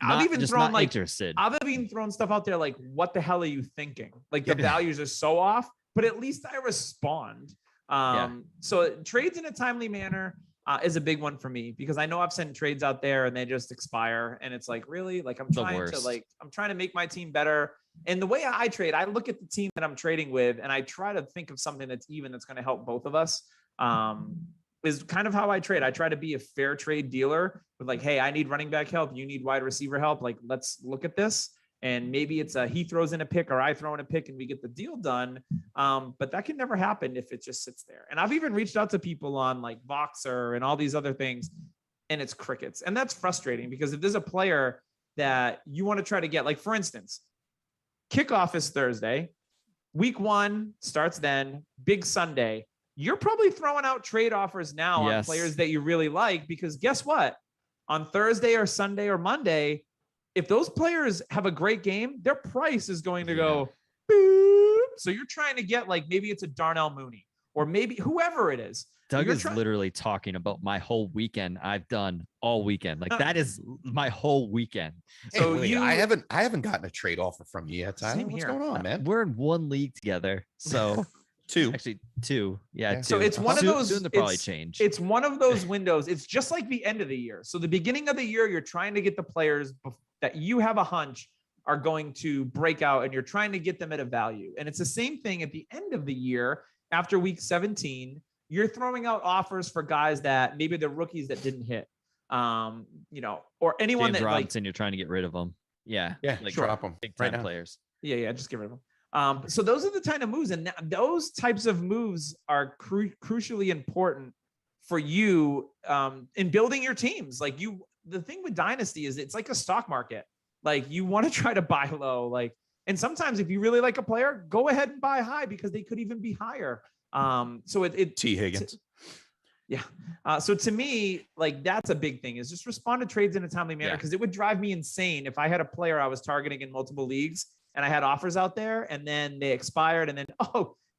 Speaker 1: I've even thrown like
Speaker 3: interested.
Speaker 1: I've even thrown stuff out there like, what the hell are you thinking? Like the values are so off, but at least I respond. So trades in a timely manner is a big one for me because I know I've sent trades out there and they just expire and it's like, really, like I'm trying to make my team better. And the way I trade, I look at the team that I'm trading with and I try to think of something that's going to help both of us. Is kind of how I trade. I try to be a fair trade dealer with like, hey, I need running back help. You need wide receiver help. Like, let's look at this. And maybe it's he throws in a pick or I throw in a pick and we get the deal done. But that can never happen if it just sits there. And I've even reached out to people on like Voxer and all these other things and it's crickets. And that's frustrating because if there's a player that you want to try to get, like for instance, kickoff is Thursday, week 1 starts then, big Sunday. You're probably throwing out trade offers now on players that you really like because guess what? On Thursday or Sunday or Monday, if those players have a great game, their price is going to go boop. So you're trying to get like maybe it's a Darnell Mooney or maybe whoever it is.
Speaker 3: Doug is literally talking about my whole weekend I've done all weekend. Like that is my whole weekend.
Speaker 2: So I haven't gotten a trade offer from you yet, Tyler. What's going on, man?
Speaker 3: We're in one league together. So
Speaker 2: two.
Speaker 3: Actually, two. Yeah. Two.
Speaker 1: So it's one of those.
Speaker 3: Soon to probably change.
Speaker 1: It's one of those windows. It's just like the end of the year. So the beginning of the year, you're trying to get the players that you have a hunch are going to break out, and you're trying to get them at a value. And it's the same thing at the end of the year after week 17. You're throwing out offers for guys that maybe they're rookies that didn't hit, or anyone
Speaker 3: James
Speaker 1: that
Speaker 3: Robinson, you're trying to get rid of them. Yeah.
Speaker 2: Like drop them.
Speaker 3: Big time players.
Speaker 1: Yeah. Just get rid of them. So those are the kind of moves, and those types of moves are crucially important for you in building your teams. Like the thing with Dynasty is it's like a stock market. Like you want to try to buy low, and sometimes if you really like a player, go ahead and buy high because they could even be higher. So T
Speaker 2: Higgins.
Speaker 1: So to me, like that's a big thing is just respond to trades in a timely manner because it would drive me insane if I had a player I was targeting in multiple leagues and I had offers out there and then they expired and then,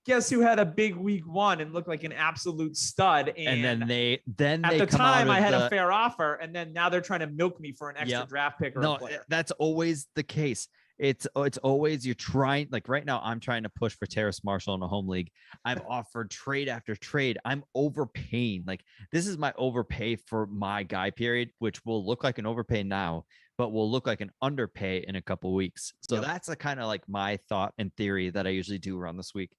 Speaker 1: guess who had a big week 1 and looked like an absolute stud.
Speaker 3: And then they
Speaker 1: at the time I had a fair offer and then now they're trying to milk me for an extra draft pick or a player.
Speaker 3: That's always the case. It's always you're trying, like right now I'm trying to push for Terrace Marshall in a home league. I've offered trade after trade. I'm overpaying. Like this is my overpay for my guy period, which will look like an overpay now, but will look like an underpay in a couple weeks. So that's a kind of like my thought and theory that I usually do around this week.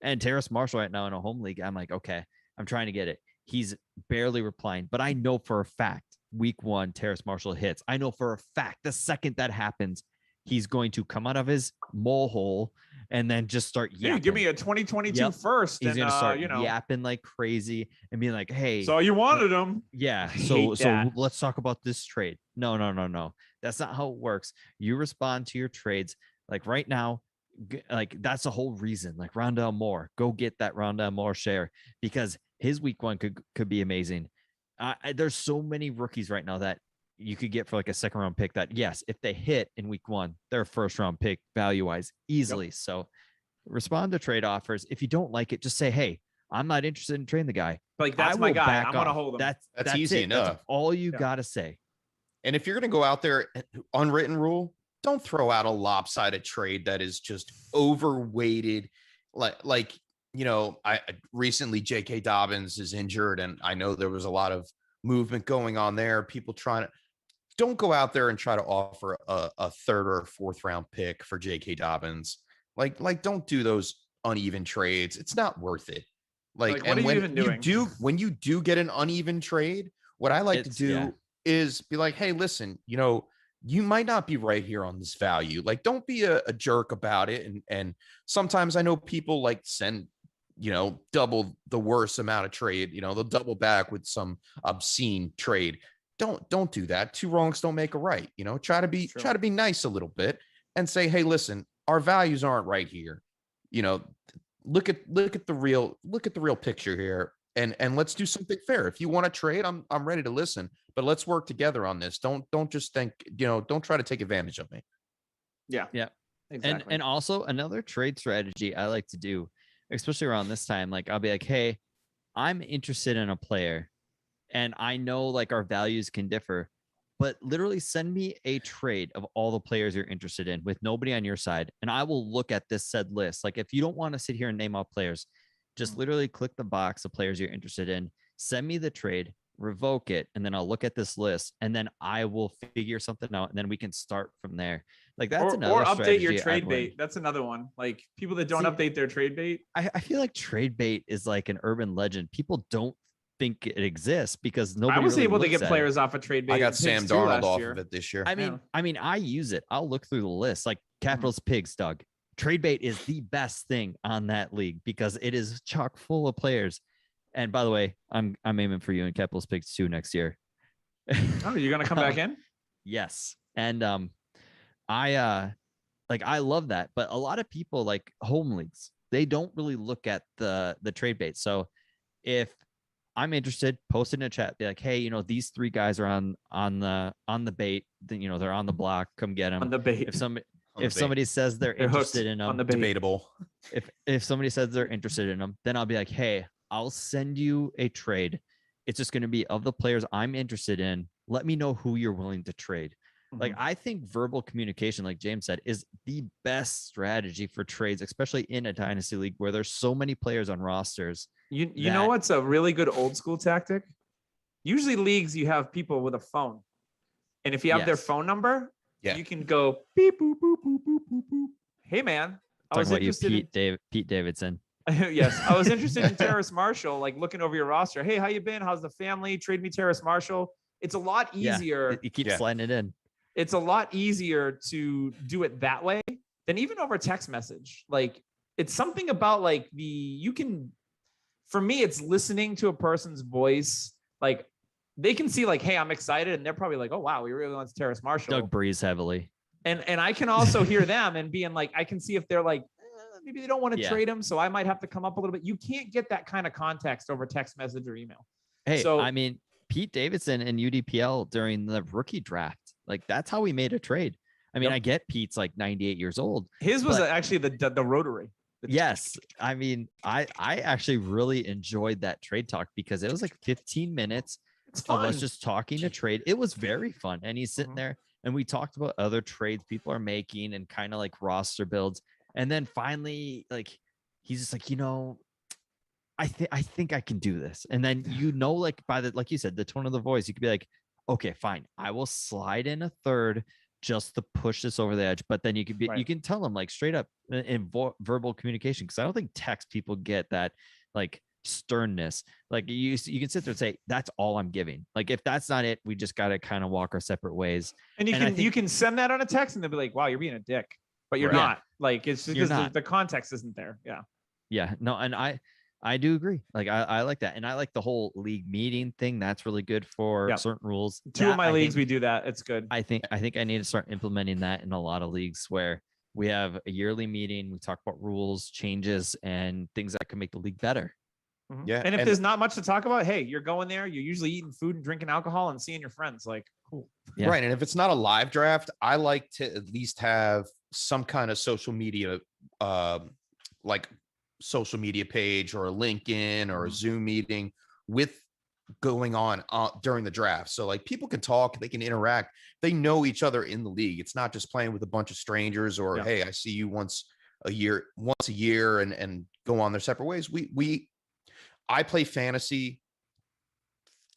Speaker 3: And Terrace Marshall right now in a home league, I'm like, okay, I'm trying to get it. He's barely replying, but I know for a fact week 1, Terrace Marshall hits. I know for a fact the second that happens, he's going to come out of his mole hole and then just start yapping.
Speaker 1: Hey, give me a 2022 first.
Speaker 3: He's going to start yapping like crazy and being like, hey.
Speaker 1: So you wanted him.
Speaker 3: Yeah. So let's talk about this trade. No. That's not how it works. You respond to your trades. Like right now, like that's the whole reason. Like Rondale Moore, go get that Rondale Moore share because his week 1 could be amazing. There's so many rookies right now that you could get for like a 2nd round pick that if they hit in week 1, they're a 1st round pick value wise easily. So respond to trade offers. If you don't like it, just say, hey, I'm not interested in trading the guy.
Speaker 1: Like that's my guy. I'm going to hold him.
Speaker 2: That's easy enough.
Speaker 3: That's all you got to say.
Speaker 2: And if you're going to go out there, unwritten rule, don't throw out a lopsided trade that is just overweighted. Like I recently J.K. Dobbins is injured, and I know there was a lot of movement going on there. People trying to don't go out there and try to offer a 3rd or 4th round pick for J.K. Dobbins. Like don't do those uneven trades, it's not worth it. Like,
Speaker 1: What
Speaker 2: and
Speaker 1: are you
Speaker 2: when
Speaker 1: even doing?
Speaker 2: when you do get an uneven trade, what I like to do is be like, hey, listen, you might not be right here on this value. Like, don't be a jerk about it. And sometimes I know people like send, double the worst amount of trade. They'll double back with some obscene trade. Don't do that. Two wrongs don't make a right. Try to be nice a little bit and say, hey, listen, our values aren't right here. Look at the real picture here, and let's do something fair. If you want to trade, I'm ready to listen, but let's work together on this. Don't just think, don't try to take advantage of me.
Speaker 1: Yeah. Exactly.
Speaker 3: And also another trade strategy I like to do, especially around this time, like I'll be like, hey, I'm interested in a player and I know like our values can differ, but literally send me a trade of all the players you're interested in with nobody on your side. And I will look at this said list. Like if you don't want to sit here and name off players, just literally click the box of players you're interested in, send me the trade, revoke it, and then I'll look at this list and then I will figure something out and then we can start from there. Like that's another
Speaker 1: or update your
Speaker 3: strategy
Speaker 1: trade
Speaker 3: I've
Speaker 1: bait.
Speaker 3: learned.
Speaker 1: That's another one. Like people that don't update their trade bait.
Speaker 3: I feel like trade bait is like an urban legend. People don't think it exists because nobody.
Speaker 1: I was
Speaker 3: really
Speaker 1: able to
Speaker 3: looks
Speaker 1: get
Speaker 3: at
Speaker 1: players
Speaker 3: it.
Speaker 1: off a trade bait.
Speaker 2: I got
Speaker 1: in
Speaker 2: Sam
Speaker 1: Pigs 2
Speaker 2: Darnold
Speaker 1: last
Speaker 2: off
Speaker 1: year.
Speaker 2: of it this year.
Speaker 3: I mean, I use it. I'll look through the list, like Capitals Pigs, Doug. Trade bait is the best thing on that league because it is chock full of players. And by the way, I'm aiming for you in Capitals Pigs 2 next year.
Speaker 1: Oh, you're gonna come back in?
Speaker 3: Yes. And I love that. But a lot of people like home leagues, they don't really look at the trade bait. So if I'm interested, post it in a chat, be like, hey, these 3 guys are on the bait, then they're on the block, come get them.
Speaker 1: On the bait.
Speaker 3: If somebody says they're interested in them,
Speaker 1: on the bait.
Speaker 2: Debatable.
Speaker 3: If somebody says they're interested in them, then I'll be like, hey, I'll send you a trade. It's just going to be of the players I'm interested in. Let me know who you're willing to trade. Like, I think verbal communication, like James said, is the best strategy for trades, especially in a dynasty league where there's so many players on rosters.
Speaker 1: You know what's a really good old school tactic? Usually leagues, you have people with a phone. And if you have their phone number, you can go beep, boop, boop, boop, boop, boop, boop. Hey, man. I was interested
Speaker 3: Pete Davidson.
Speaker 1: Yes, I was interested in Terrace Marshall, like looking over your roster. Hey, how you been? How's the family? Trade me Terrace Marshall. It's a lot easier.
Speaker 3: You keep sliding it in.
Speaker 1: It's a lot easier to do it that way than even over text message. Like it's something about like for me, it's listening to a person's voice. Like they can see like, hey, I'm excited. And they're probably like, oh, wow, we really want Terrace Marshall.
Speaker 3: Doug breathes heavily.
Speaker 1: And I can also hear them and being like, I can see if they're like, maybe they don't want to trade him. So I might have to come up a little bit. You can't get that kind of context over text message or email.
Speaker 3: Hey, so I mean, Pete Davidson and UDPL during the rookie draft, like that's how we made a trade. I mean, I get Pete's like 98 years old.
Speaker 1: His was actually the rotary.
Speaker 3: Yes. I mean, I actually really enjoyed that trade talk because it was like 15 minutes of us just talking to trade. It was very fun. And he's sitting there and we talked about other trades people are making and kind of like roster builds. And then finally, like, he's just like, I think I can do this. And then, like like you said, the tone of the voice, you could be like, okay, fine. I will slide in a third just to push this over the edge. But then you can tell them like straight up in verbal communication. Cause I don't think text people get that like sternness. Like you can sit there and say, that's all I'm giving. Like, if that's not it, we just got to kind of walk our separate ways.
Speaker 1: And you can send that on a text and they'll be like, wow, you're being a dick. But you're not. Like it's just because the context isn't there. Yeah. No, and I do agree. Like I like that, and I like the whole league meeting thing. That's really good for certain rules. Two of my leagues, we do that. It's good.
Speaker 3: I think I need to start implementing that in a lot of leagues where we have a yearly meeting. We talk about rules, changes, and things that can make the league better.
Speaker 1: Yeah. And if there's not much to talk about, hey, you're going there. You're usually eating food and drinking alcohol and seeing your friends. Like, cool.
Speaker 2: Yeah. Right. And if it's not a live draft, I like to at least have some kind of social media, like social media page or a LinkedIn or a Zoom meeting with going on during the draft. So like people can talk, they can interact, they know each other in the league. It's not just playing with a bunch of strangers or, hey, I see you once a year and go on their separate ways. I play fantasy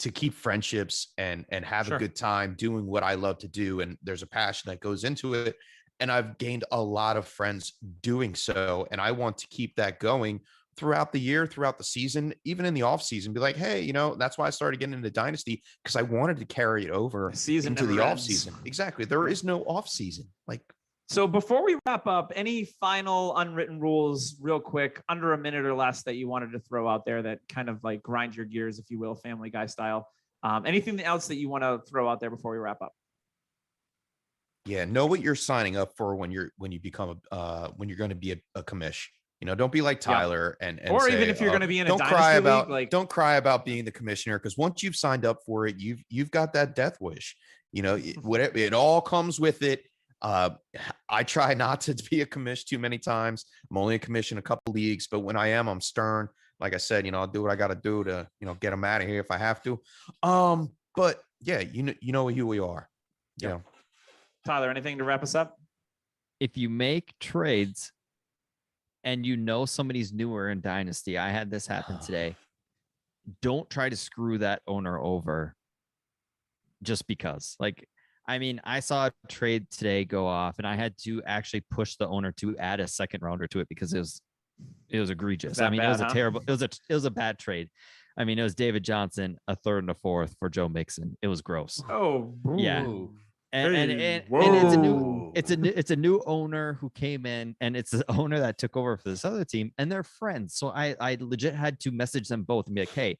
Speaker 2: to keep friendships and have a good time doing what I love to do. And there's a passion that goes into it. and I've gained a lot of friends doing so. And I want to keep that going throughout the year, throughout the season, even in the off season. Be like, hey, that's why I started getting into Dynasty, because I wanted to carry it over
Speaker 1: Season
Speaker 2: into the
Speaker 1: never
Speaker 2: off
Speaker 1: ends.
Speaker 2: season. Exactly. There is no off season. Like,
Speaker 1: so before we wrap up, any final unwritten rules real quick, under a minute or less, that you wanted to throw out there that kind of like grind your gears, if you will, Family Guy style? Anything else that you want to throw out there before we wrap up?
Speaker 2: yeah, know what you're signing up for when you become when you're going to be a commish. Don't be like Tyler and
Speaker 1: or
Speaker 2: say,
Speaker 1: even if you're going to be in a
Speaker 2: don't
Speaker 1: dynasty
Speaker 2: cry
Speaker 1: league,
Speaker 2: about
Speaker 1: like
Speaker 2: don't cry about being the commissioner, because once you've signed up for it, you've got that death wish. Whatever, it all comes with it. I try not to be a commish too many times. I'm only a commish in a couple leagues, but when I am, I'm stern. Like I said, I'll do what I got to do to get them out of here if I have to. But yeah, you know who we are.
Speaker 1: Yep. Tyler, anything to wrap us up?
Speaker 3: If you make trades and somebody's newer in Dynasty, I had this happen today. Don't try to screw that owner over just because. I saw a trade today go off, and I had to actually push the owner to add a second rounder to it because it was egregious. It was a terrible. It was a bad trade. It was David Johnson, a third and a fourth for Joe Mixon. It was gross.
Speaker 1: Oh,
Speaker 3: yeah. And it's a new owner who came in, and it's the owner that took over for this other team, and they're friends. So I legit had to message them both and be like, hey,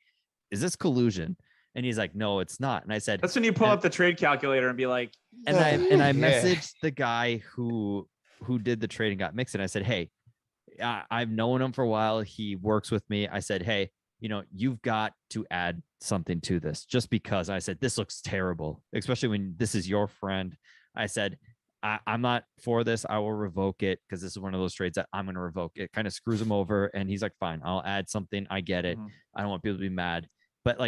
Speaker 3: is this collusion? And he's like, no, it's not. And I said,
Speaker 1: that's when you pull up the trade calculator and be like,
Speaker 3: and I messaged the guy who did the trade and got Mixon. I said, hey, I've known him for a while. He works with me. I said, hey, you've got to add something to this, just because. I said, this looks terrible, especially when this is your friend. I said, I'm not for this. I will revoke it, because this is one of those trades that I'm going to revoke. It kind of screws him over. And he's like, fine, I'll add something. I get it. I don't want people to be mad, but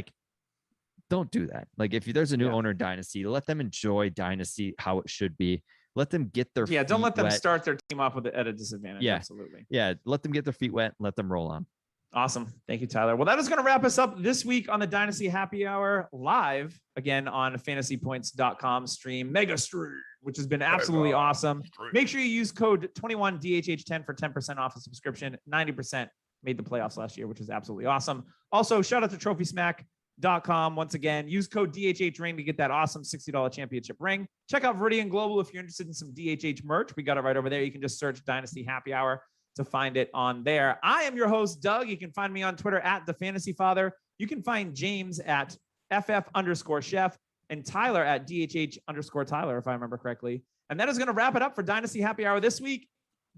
Speaker 3: don't do that. If there's a new owner in Dynasty, let them enjoy Dynasty how it should be. Let them get their feet
Speaker 1: don't let them
Speaker 3: wet.
Speaker 1: Start their team off at a disadvantage.
Speaker 3: Yeah,
Speaker 1: absolutely.
Speaker 3: Yeah, let them get their feet wet. Let them roll on.
Speaker 1: Awesome. Thank you, Tyler. Well, that is going to wrap us up this week on the Dynasty Happy Hour, live again on fantasypoints.com stream, Megastream, which has been absolutely awesome. Make sure you use code 21DHH10 for 10% off a subscription. 90% made the playoffs last year, which is absolutely awesome. Also, shout out to TrophySmack.com. Once again, use code DHH ring to get that awesome $60 championship ring. Check out Viridian Global if you're interested in some DHH merch. We got it right over there. You can just search Dynasty Happy Hour to find it on there. I am your host, Doug. You can find me on Twitter at The Fantasy Father. You can find James at FF_chef and Tyler at DHH_Tyler, if I remember correctly. And that is going to wrap it up for Dynasty Happy Hour this week.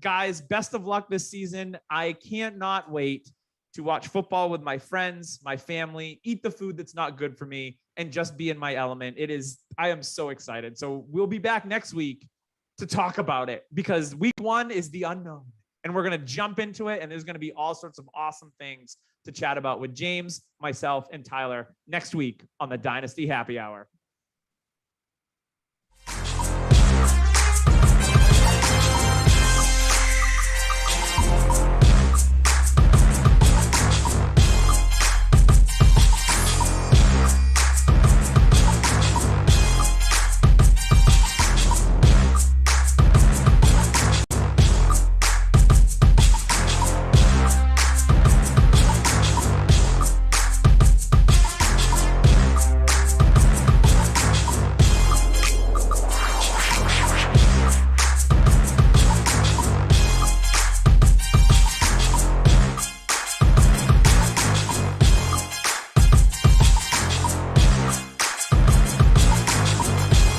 Speaker 1: Guys, best of luck this season. I can't not wait to watch football with my friends, my family, eat the food that's not good for me, and just be in my element. I am so excited. So we'll be back next week to talk about it, because week 1 is the unknown. And we're going to jump into it, and there's going to be all sorts of awesome things to chat about with James, myself, and Tyler next week on the Dynasty Happy Hour.